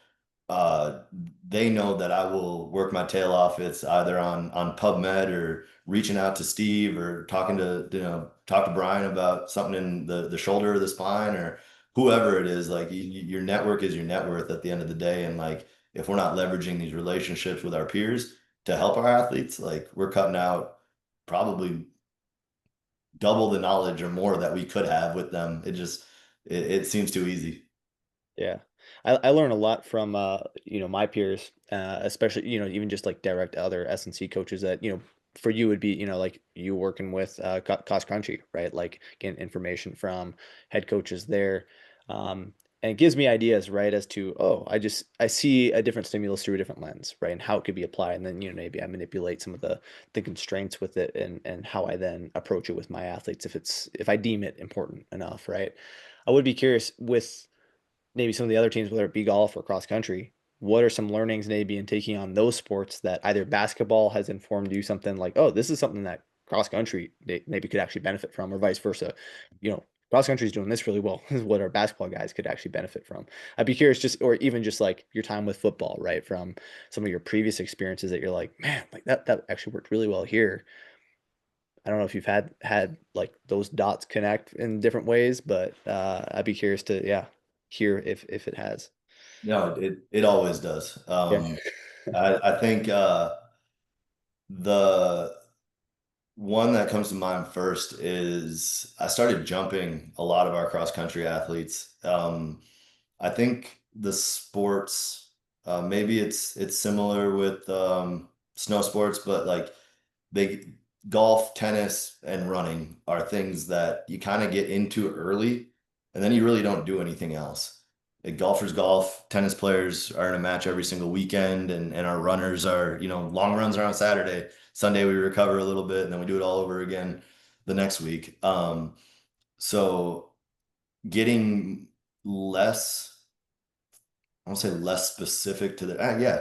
uh, they know that I will work my tail off. It's either on PubMed or reaching out to Steve or talk to Brian about something in the shoulder or the spine or whoever it is. Like your network is your net worth at the end of the day. And like if we're not leveraging these relationships with our peers to help our athletes, like we're cutting out probably double the knowledge or more that we could have with them. It seems too easy. Yeah. I learn a lot from my peers, especially, even just like direct other S&C coaches that, for you would be, like you working with cross country, right? Like getting information from head coaches there. And it gives me ideas, right, as to, oh, I see a different stimulus through a different lens, right? And how it could be applied. And then, maybe I manipulate some of the constraints with it and how I then approach it with my athletes if I deem it important enough, right? I would be curious with maybe some of the other teams, whether it be golf or cross country, what are some learnings maybe in taking on those sports that either basketball has informed you something like, oh, this is something that cross country they maybe could actually benefit from, or vice versa. Cross country is doing this really well. This is what our basketball guys could actually benefit from. I'd be curious, just or even just like your time with football, right? From some of your previous experiences that you're like, man, like that actually worked really well here. I don't know if you've had like those dots connect in different ways, but I'd be curious to hear if it has. No, it always does. Yeah. I think the one that comes to mind first is I started jumping a lot of our cross country athletes. I think the sports, maybe it's similar with snow sports, but like they golf, tennis, and running are things that you kind of get into early, and then you really don't do anything else. Like golfers golf, tennis players are in a match every single weekend, and our runners are, long runs are on Saturday. Sunday we recover a little bit, and then we do it all over again the next week. So getting less I won't say less specific to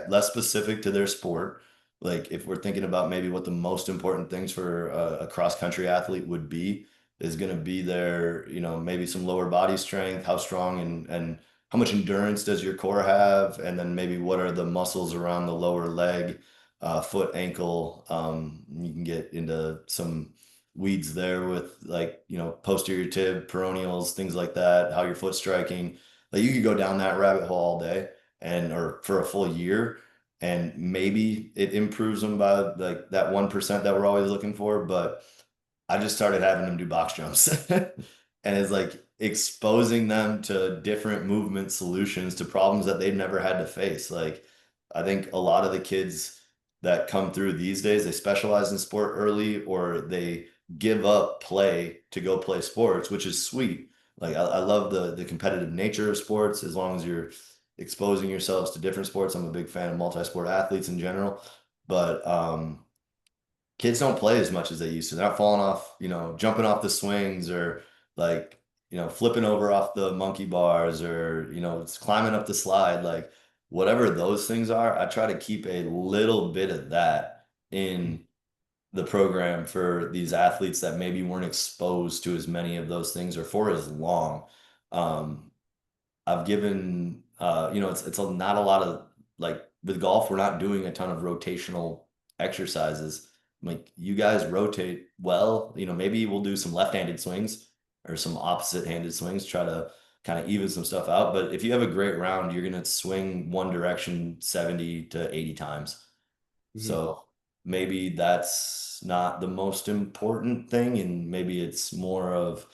less specific to their sport. Like if we're thinking about maybe what the most important things for a cross country athlete would be, is going to be their, maybe some lower body strength, how strong and how much endurance does your core have, and then maybe what are the muscles around the lower leg, foot, ankle. You can get into some weeds there with like, posterior tib, peroneals, things like that, how your foot's striking. Like you could go down that rabbit hole all day or for a full year, and maybe it improves them by like that 1% that we're always looking for. But I just started having them do box jumps and it's like exposing them to different movement solutions to problems that they've never had to face. Like I think a lot of the kids that come through these days, they specialize in sport early or they give up play to go play sports, which is sweet. Like I love the competitive nature of sports as long as you're exposing yourselves to different sports. I'm a big fan of multi-sport athletes in general, but kids don't play as much as they used to. They're not falling off, jumping off the swings or like, flipping over off the monkey bars or, it's climbing up the slide. Like whatever those things are, I try to keep a little bit of that Mhm. in the program for these athletes that maybe weren't exposed to as many of those things or for as long. Um, I've given, it's not a lot of like with golf, we're not doing a ton of rotational exercises. Like you guys rotate well, maybe we'll do some left-handed swings or some opposite-handed swings, try to kind of even some stuff out. But if you have a great round, you're gonna swing one direction 70 to 80 times. Mhm. So maybe that's not the most important thing, and maybe it's more of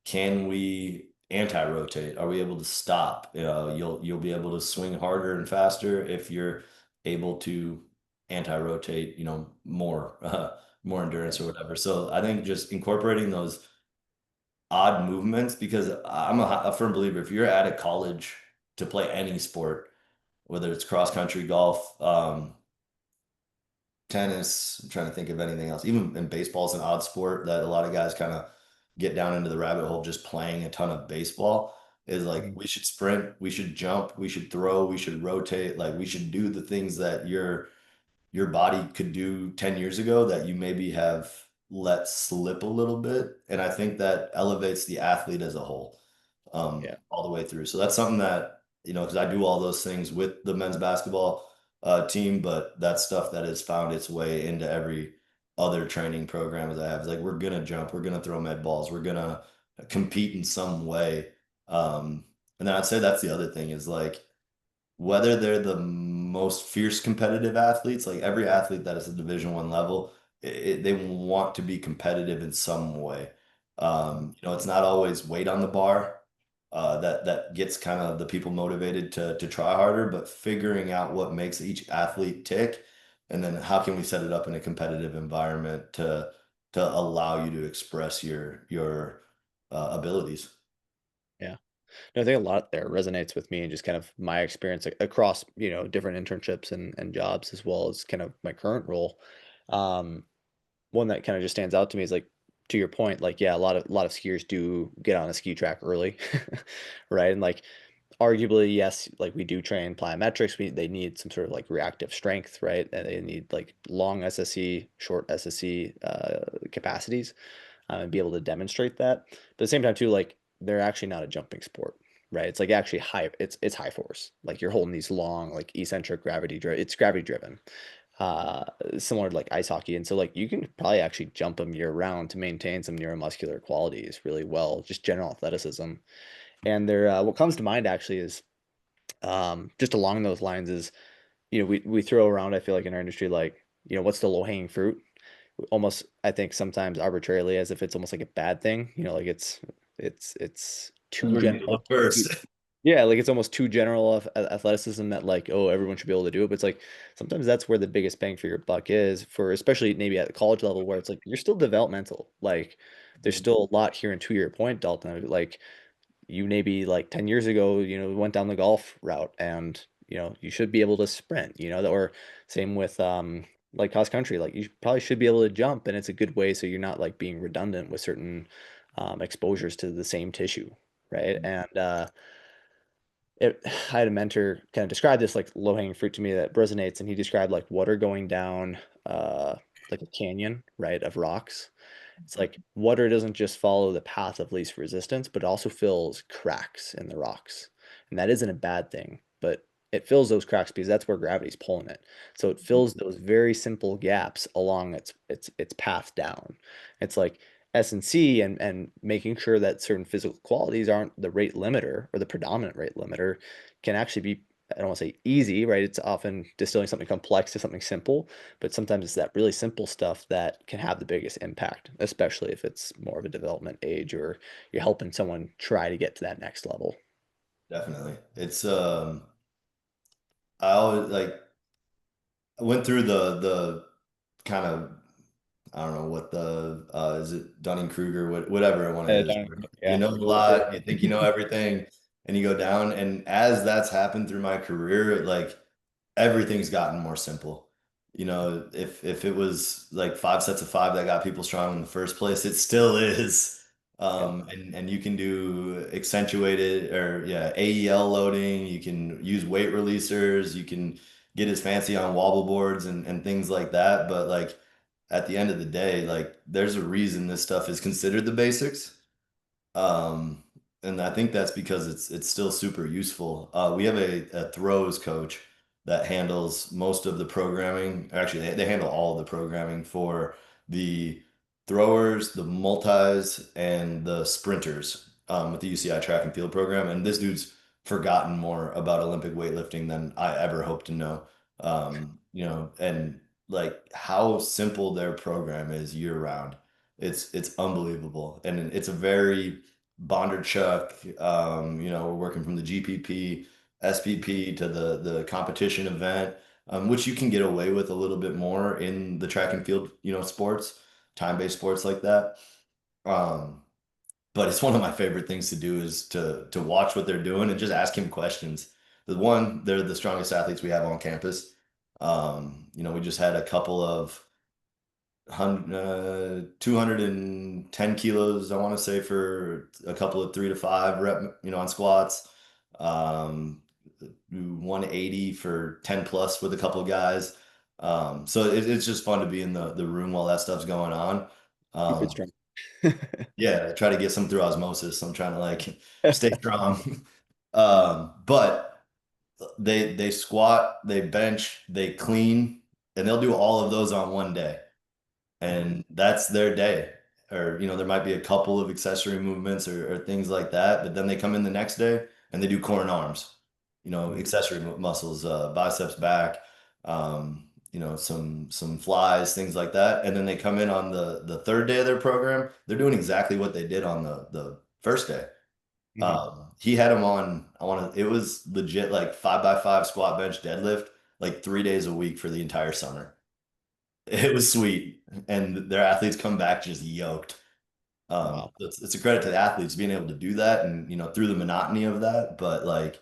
can we anti-rotate? Are we able to stop? You'll be able to swing harder and faster if you're able to anti-rotate, more more Yeah. endurance or whatever. So I think just incorporating those odd movements because I'm a firm believer if you're at a college to play any sport, whether it's cross country, golf, tennis. I'm trying to think of anything else. Even in baseball is an odd sport that a lot of guys kind of get down into the rabbit hole just playing a ton of baseball. Is like Mhm. we should sprint, we should jump, we should throw, we should rotate, like we should do the things that your body could do 10 years ago that you maybe have let slip a little bit. And I think that elevates the athlete as a whole, Yeah. all the way through. So that's something that, because I do all those things with the men's basketball team, but that's stuff that has found its way into every other training program as I have. It's like, we're going to jump, we're going to throw med balls, we're going to compete in some way. And then I'd say that's the other thing is like, whether they're the most fierce competitive athletes, like every athlete that is a Division 1 level, they want to be competitive in some way. It's not always weight on the bar that gets kind of the people motivated to try harder, but figuring out what makes each athlete tick, and then how can we set it up in a competitive environment to allow you to express your abilities. Yeah. No, I think a lot there resonates with me and just kind of my experience across, different internships and jobs as well as kind of my current role. Um, One that kind of just stands out to me is like to your point, like yeah, a lot of skiers do get on a ski track early, right? And like arguably, yes, like we do train plyometrics. They need some sort of like reactive strength, right? And they need like long SSE, short SSE capacities, and be able to demonstrate that. But at the same time, too, like they're actually not a jumping sport, right? It's like actually high. It's high force. Like you're holding these long, like eccentric gravity. It's gravity driven, uh, similar to like ice hockey. And so like you can probably actually jump them year round to maintain some neuromuscular qualities really well, just general athleticism. And there, what comes to mind actually is just along those lines is, we throw around, I feel like in our industry, like, what's the low hanging fruit? Almost, I think sometimes arbitrarily as if it's almost like a bad thing, like it's too Where do you general. look first? Yeah, like it's almost too general of athleticism that like, oh, everyone should be able to do it. But it's like sometimes that's where the biggest bang for your buck is for especially maybe at the college level where it's like you're still developmental. Like there's still a lot here and to your point, Dalton. Like you maybe like 10 years ago, went down the golf route and, you should be able to sprint, or same with like cross country, like you probably should be able to jump and it's a good way so you're not like being redundant with certain exposures to the same tissue, right? And I had a mentor kind of describe this like low hanging fruit to me that resonates, and he described like water going down uh, like a canyon, right, of rocks. It's like water doesn't just follow the path of least resistance, but it also fills cracks in the rocks. And that isn't a bad thing, but it fills those cracks because that's where gravity's pulling it. So it fills those very simple gaps along its path down. It's like S and C and making sure that certain physical qualities aren't the rate limiter or the predominant rate limiter can actually be, I don't want to say easy, right? It's often distilling something complex to something simple, but sometimes it's that really simple stuff that can have the biggest impact, especially if it's more of a development age or you're helping someone try to get to that next level. Definitely. It's I always like I went through the kind of I don't know what the is it Dunning-Kruger, whatever one it is. You Yeah, know a for sure. lot, you think you know everything, and you go down. And as that's happened through my career, like everything's gotten more simple. If it was like 5 sets of five that got people strong in the first place, it still is. Yeah. And you can do accentuated or yeah, AEL loading. You can use weight releasers. You can get as fancy on wobble boards and things like that. But like at the end of the day, like there's a reason this stuff is considered the basics. Um, and I think that's because it's still super useful. We have a throws coach that handles most of the programming. Actually, they handle all of the programming for the throwers, the multis, and the sprinters with the UCI track and field program. And this dude's forgotten more about Olympic weightlifting than I ever hoped to know. And like how simple their program is year round. It's unbelievable, and it's a very Bondarchuk. We're working from the GPP, SPP to the competition event, which you can get away with a little bit more in the track and field, sports, time-based sports like that. Um, but it's one of my favorite things to do is to watch what they're doing and just ask him questions. They're the strongest athletes we have on campus. We just had a couple of 210 kilos, I want to say, for a couple of 3 to 5 rep, on squats. Um, 180 for 10 plus with a couple of guys. So it's just fun to be in the room while that stuff's going on. Keep it Um, strong. yeah, I try to get some through osmosis. I'm trying to like stay strong. But they squat, they bench, they clean, and they'll do all of those on one day Mhm. and that's their day. Or, there might be a couple of accessory movements or things like that, but then they come in the next day and they do core and arms, Mhm. accessory muscles, biceps back, some flies, things like that. And then they come in on the third day of their program, they're doing exactly what they did on the first day. Mhm. He had him on, it was legit like 5x5 squat bench deadlift, like 3 days a week for the entire summer. It was sweet, and their athletes come back just yoked. Wow. It's a credit to the athletes being able to do that, and through the monotony of that. But like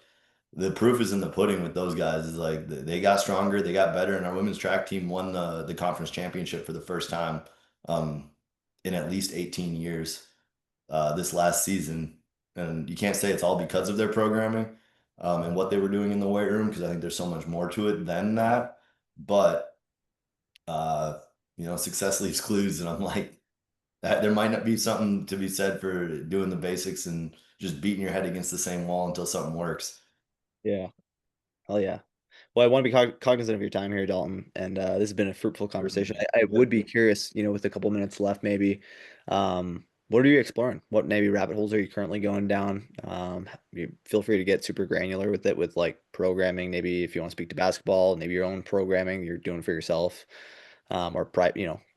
the proof is in the pudding with those guys. Is like they got stronger, they got better, and our women's track team won the conference championship for the first time um, in at least 18 years this last season. And you can't say it's all because of their programming and what they were doing in the weight room because I think there's so much more to it than that. But uh, success leaves clues, and I'm like, there might not be something to be said for doing the basics and just beating your head against the same wall until something works. Yeah. Hell yeah. Well, I want to be cognizant of your time here, Dalton, and this has been a fruitful conversation. I would Yep. be curious, with a couple minutes left, maybe, what are you exploring? What maybe rabbit holes are you currently going down? You feel free to get super granular with it, with like programming. Maybe if you want to speak to basketball, maybe your own programming you're doing for yourself, or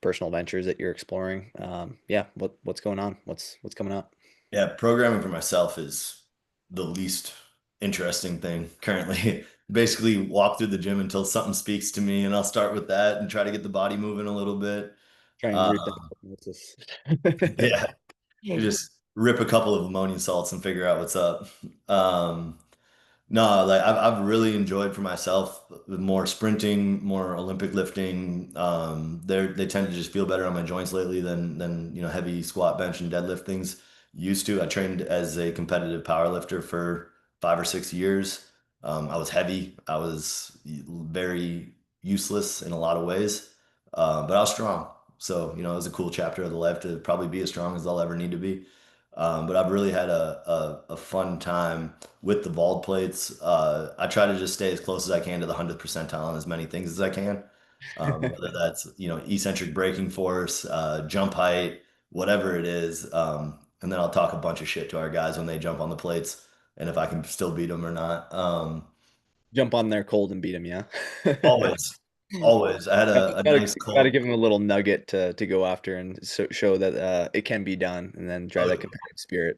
personal ventures that you're exploring. Yeah, what's going on? What's coming up? Yeah, programming for myself is the least interesting thing currently. Basically, walk through the gym until something speaks to me, and I'll start with that and try to get the body moving a little bit. Try and root that. Um, Hypnosis. yeah, just rip a couple of ammonia salts and figure out what's up. Um, No, like I've really enjoyed for myself more sprinting, more Olympic lifting. They tend to just feel better on my joints lately than heavy squat, bench, and deadlift things used to. I trained as a competitive power lifter for 5 or 6 years. I was heavy. I was very useless in a lot of ways, but I was strong. So it was a cool chapter of the life to probably be as strong as I'll ever need to be. But I've really had a fun time with the vault plates. I try to just stay as close as I can to the 100th percentile on as many things as I can. Whether that's, eccentric braking force, jump height, whatever it is. And then I'll talk a bunch of shit to our guys when they jump on the plates and if I can still beat them or not. Jump on there cold and beat him, yeah. Always, always. I had a Gotta nice gotta cold. give him a little nugget to go after and show that it can be done, and then drive that competitive spirit.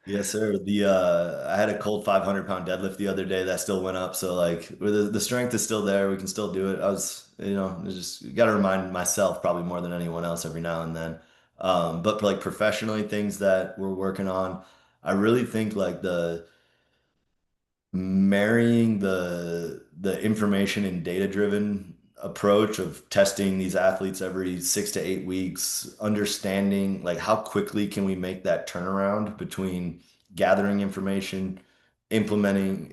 Yes, sir. I had a cold 500-pound deadlift the other day that still went up. So like with the strength is still there. We can still do it. I was, just got to remind myself probably more than anyone else every now and then. But for like professionally things that we're working on, I really think like the marrying the information and data driven approach of testing these athletes every 6 to 8 weeks, understanding like how quickly can we make that turnaround between gathering information, implementing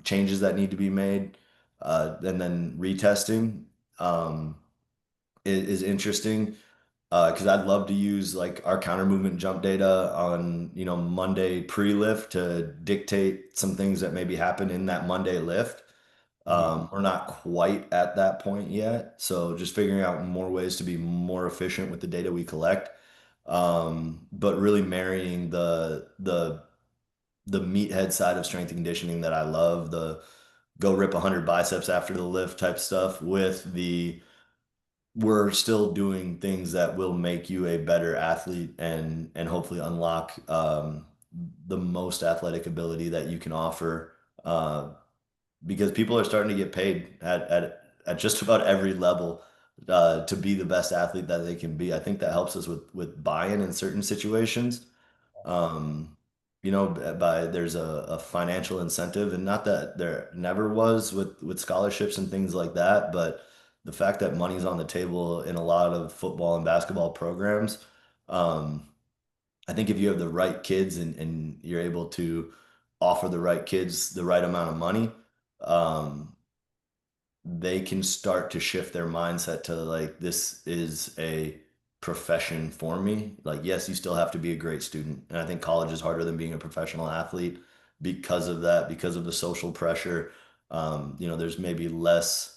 changes that need to be made, and then retesting is interesting. Because I'd love to use like our counter movement jump data on, Monday pre-lift to dictate some things that maybe happen in that Monday lift. Mhm. We're not quite at that point yet. So just figuring out more ways to be more efficient with the data we collect. But really marrying the meathead side of strength and conditioning that I love, the go rip 100 biceps after the lift type stuff with the we're still doing things that will make you a better athlete and hopefully unlock the most athletic ability that you can offer. Because people are starting to get paid at just about every level to be the best athlete that they can be. I think that helps us with buy-in in certain situations. Um, there's a financial incentive, and not that there never was with scholarships and things like that, but the fact that money's on the table in a lot of football and basketball programs, um, I think if you have the right kids and you're able to offer the right kids the right amount of money, um, they can start to shift their mindset to like, this is a profession for me. Like, yes, you still have to be a great student. And I think college is harder than being a professional athlete because of that, because of the social pressure. There's maybe less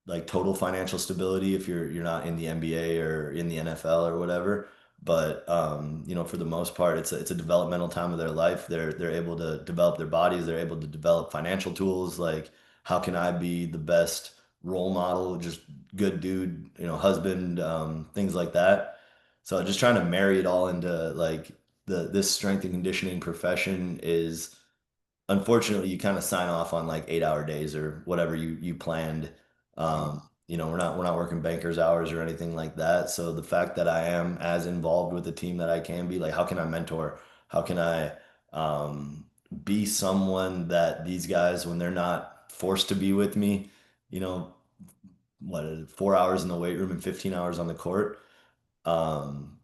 like total financial stability if you're not in the NBA or in the NFL or whatever. But for the most part, it's a developmental time of their life. They're able to develop their bodies. They're able to develop financial tools. Like, how can I be the best role model? Just good dude, husband, things like that. So just trying to marry it all into like this strength and conditioning profession is unfortunately you kind of sign off on like 8 hour days or whatever you planned. Mhm. We're not working bankers hours or anything like that. So the fact that I am as involved with the team that I can be, like, how can I mentor? How can I be someone that these guys, when they're not forced to be with me, you know, 4 hours in the weight room and 15 hours on the court, um,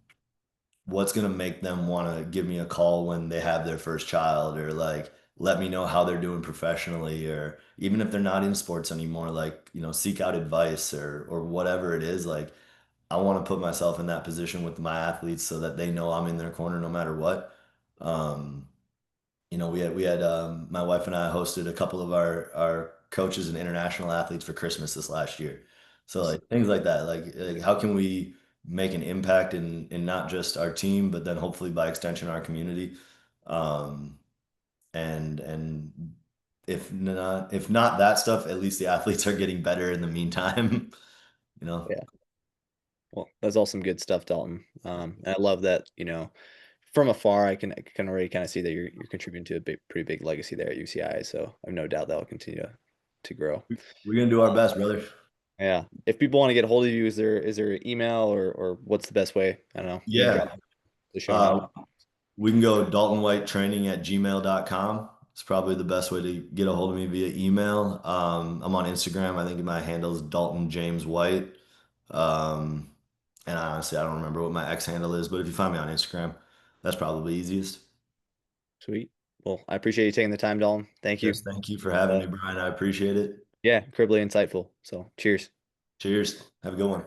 what's going to make them want to give me a call when they have their first child, or like let me know how they're doing professionally, or even if they're not in sports anymore, like, seek out advice or whatever it is. Like, I want to put myself in that position with my athletes so that they know I'm in their corner no matter what. um we had my wife and I hosted a couple of our coaches and international athletes for Christmas this last year. So like things like that, like how can we make an impact in not just our team, but then hopefully by extension our community. Um, and if not that stuff, at least the athletes are getting better in the meantime. You know. Yeah. Well, that's all some good stuff, Dalton. And I love that, from afar, I can already kind of see that you're contributing to a pretty big legacy there at UCI. So I have no doubt that will continue to grow. We're gonna do our best, brother. Yeah. If people want to get a hold of you, is there an email or what's the best way? I don't know. You can drop Yeah. the show Uh, notes. We can go daltonwhitetraining@gmail.com. It's probably the best way to get a hold of me via email. I'm on Instagram. I think my handle is Dalton James White. Um, and honestly, I don't remember what my X handle is, but if you find me on Instagram, that's probably easiest. Sweet. Well, I appreciate you taking the time, Dalton. Thank you. Yes, thank you for having Uh, me, Brian. I appreciate it. yeah, incredibly insightful. So cheers. Cheers. Have a good one.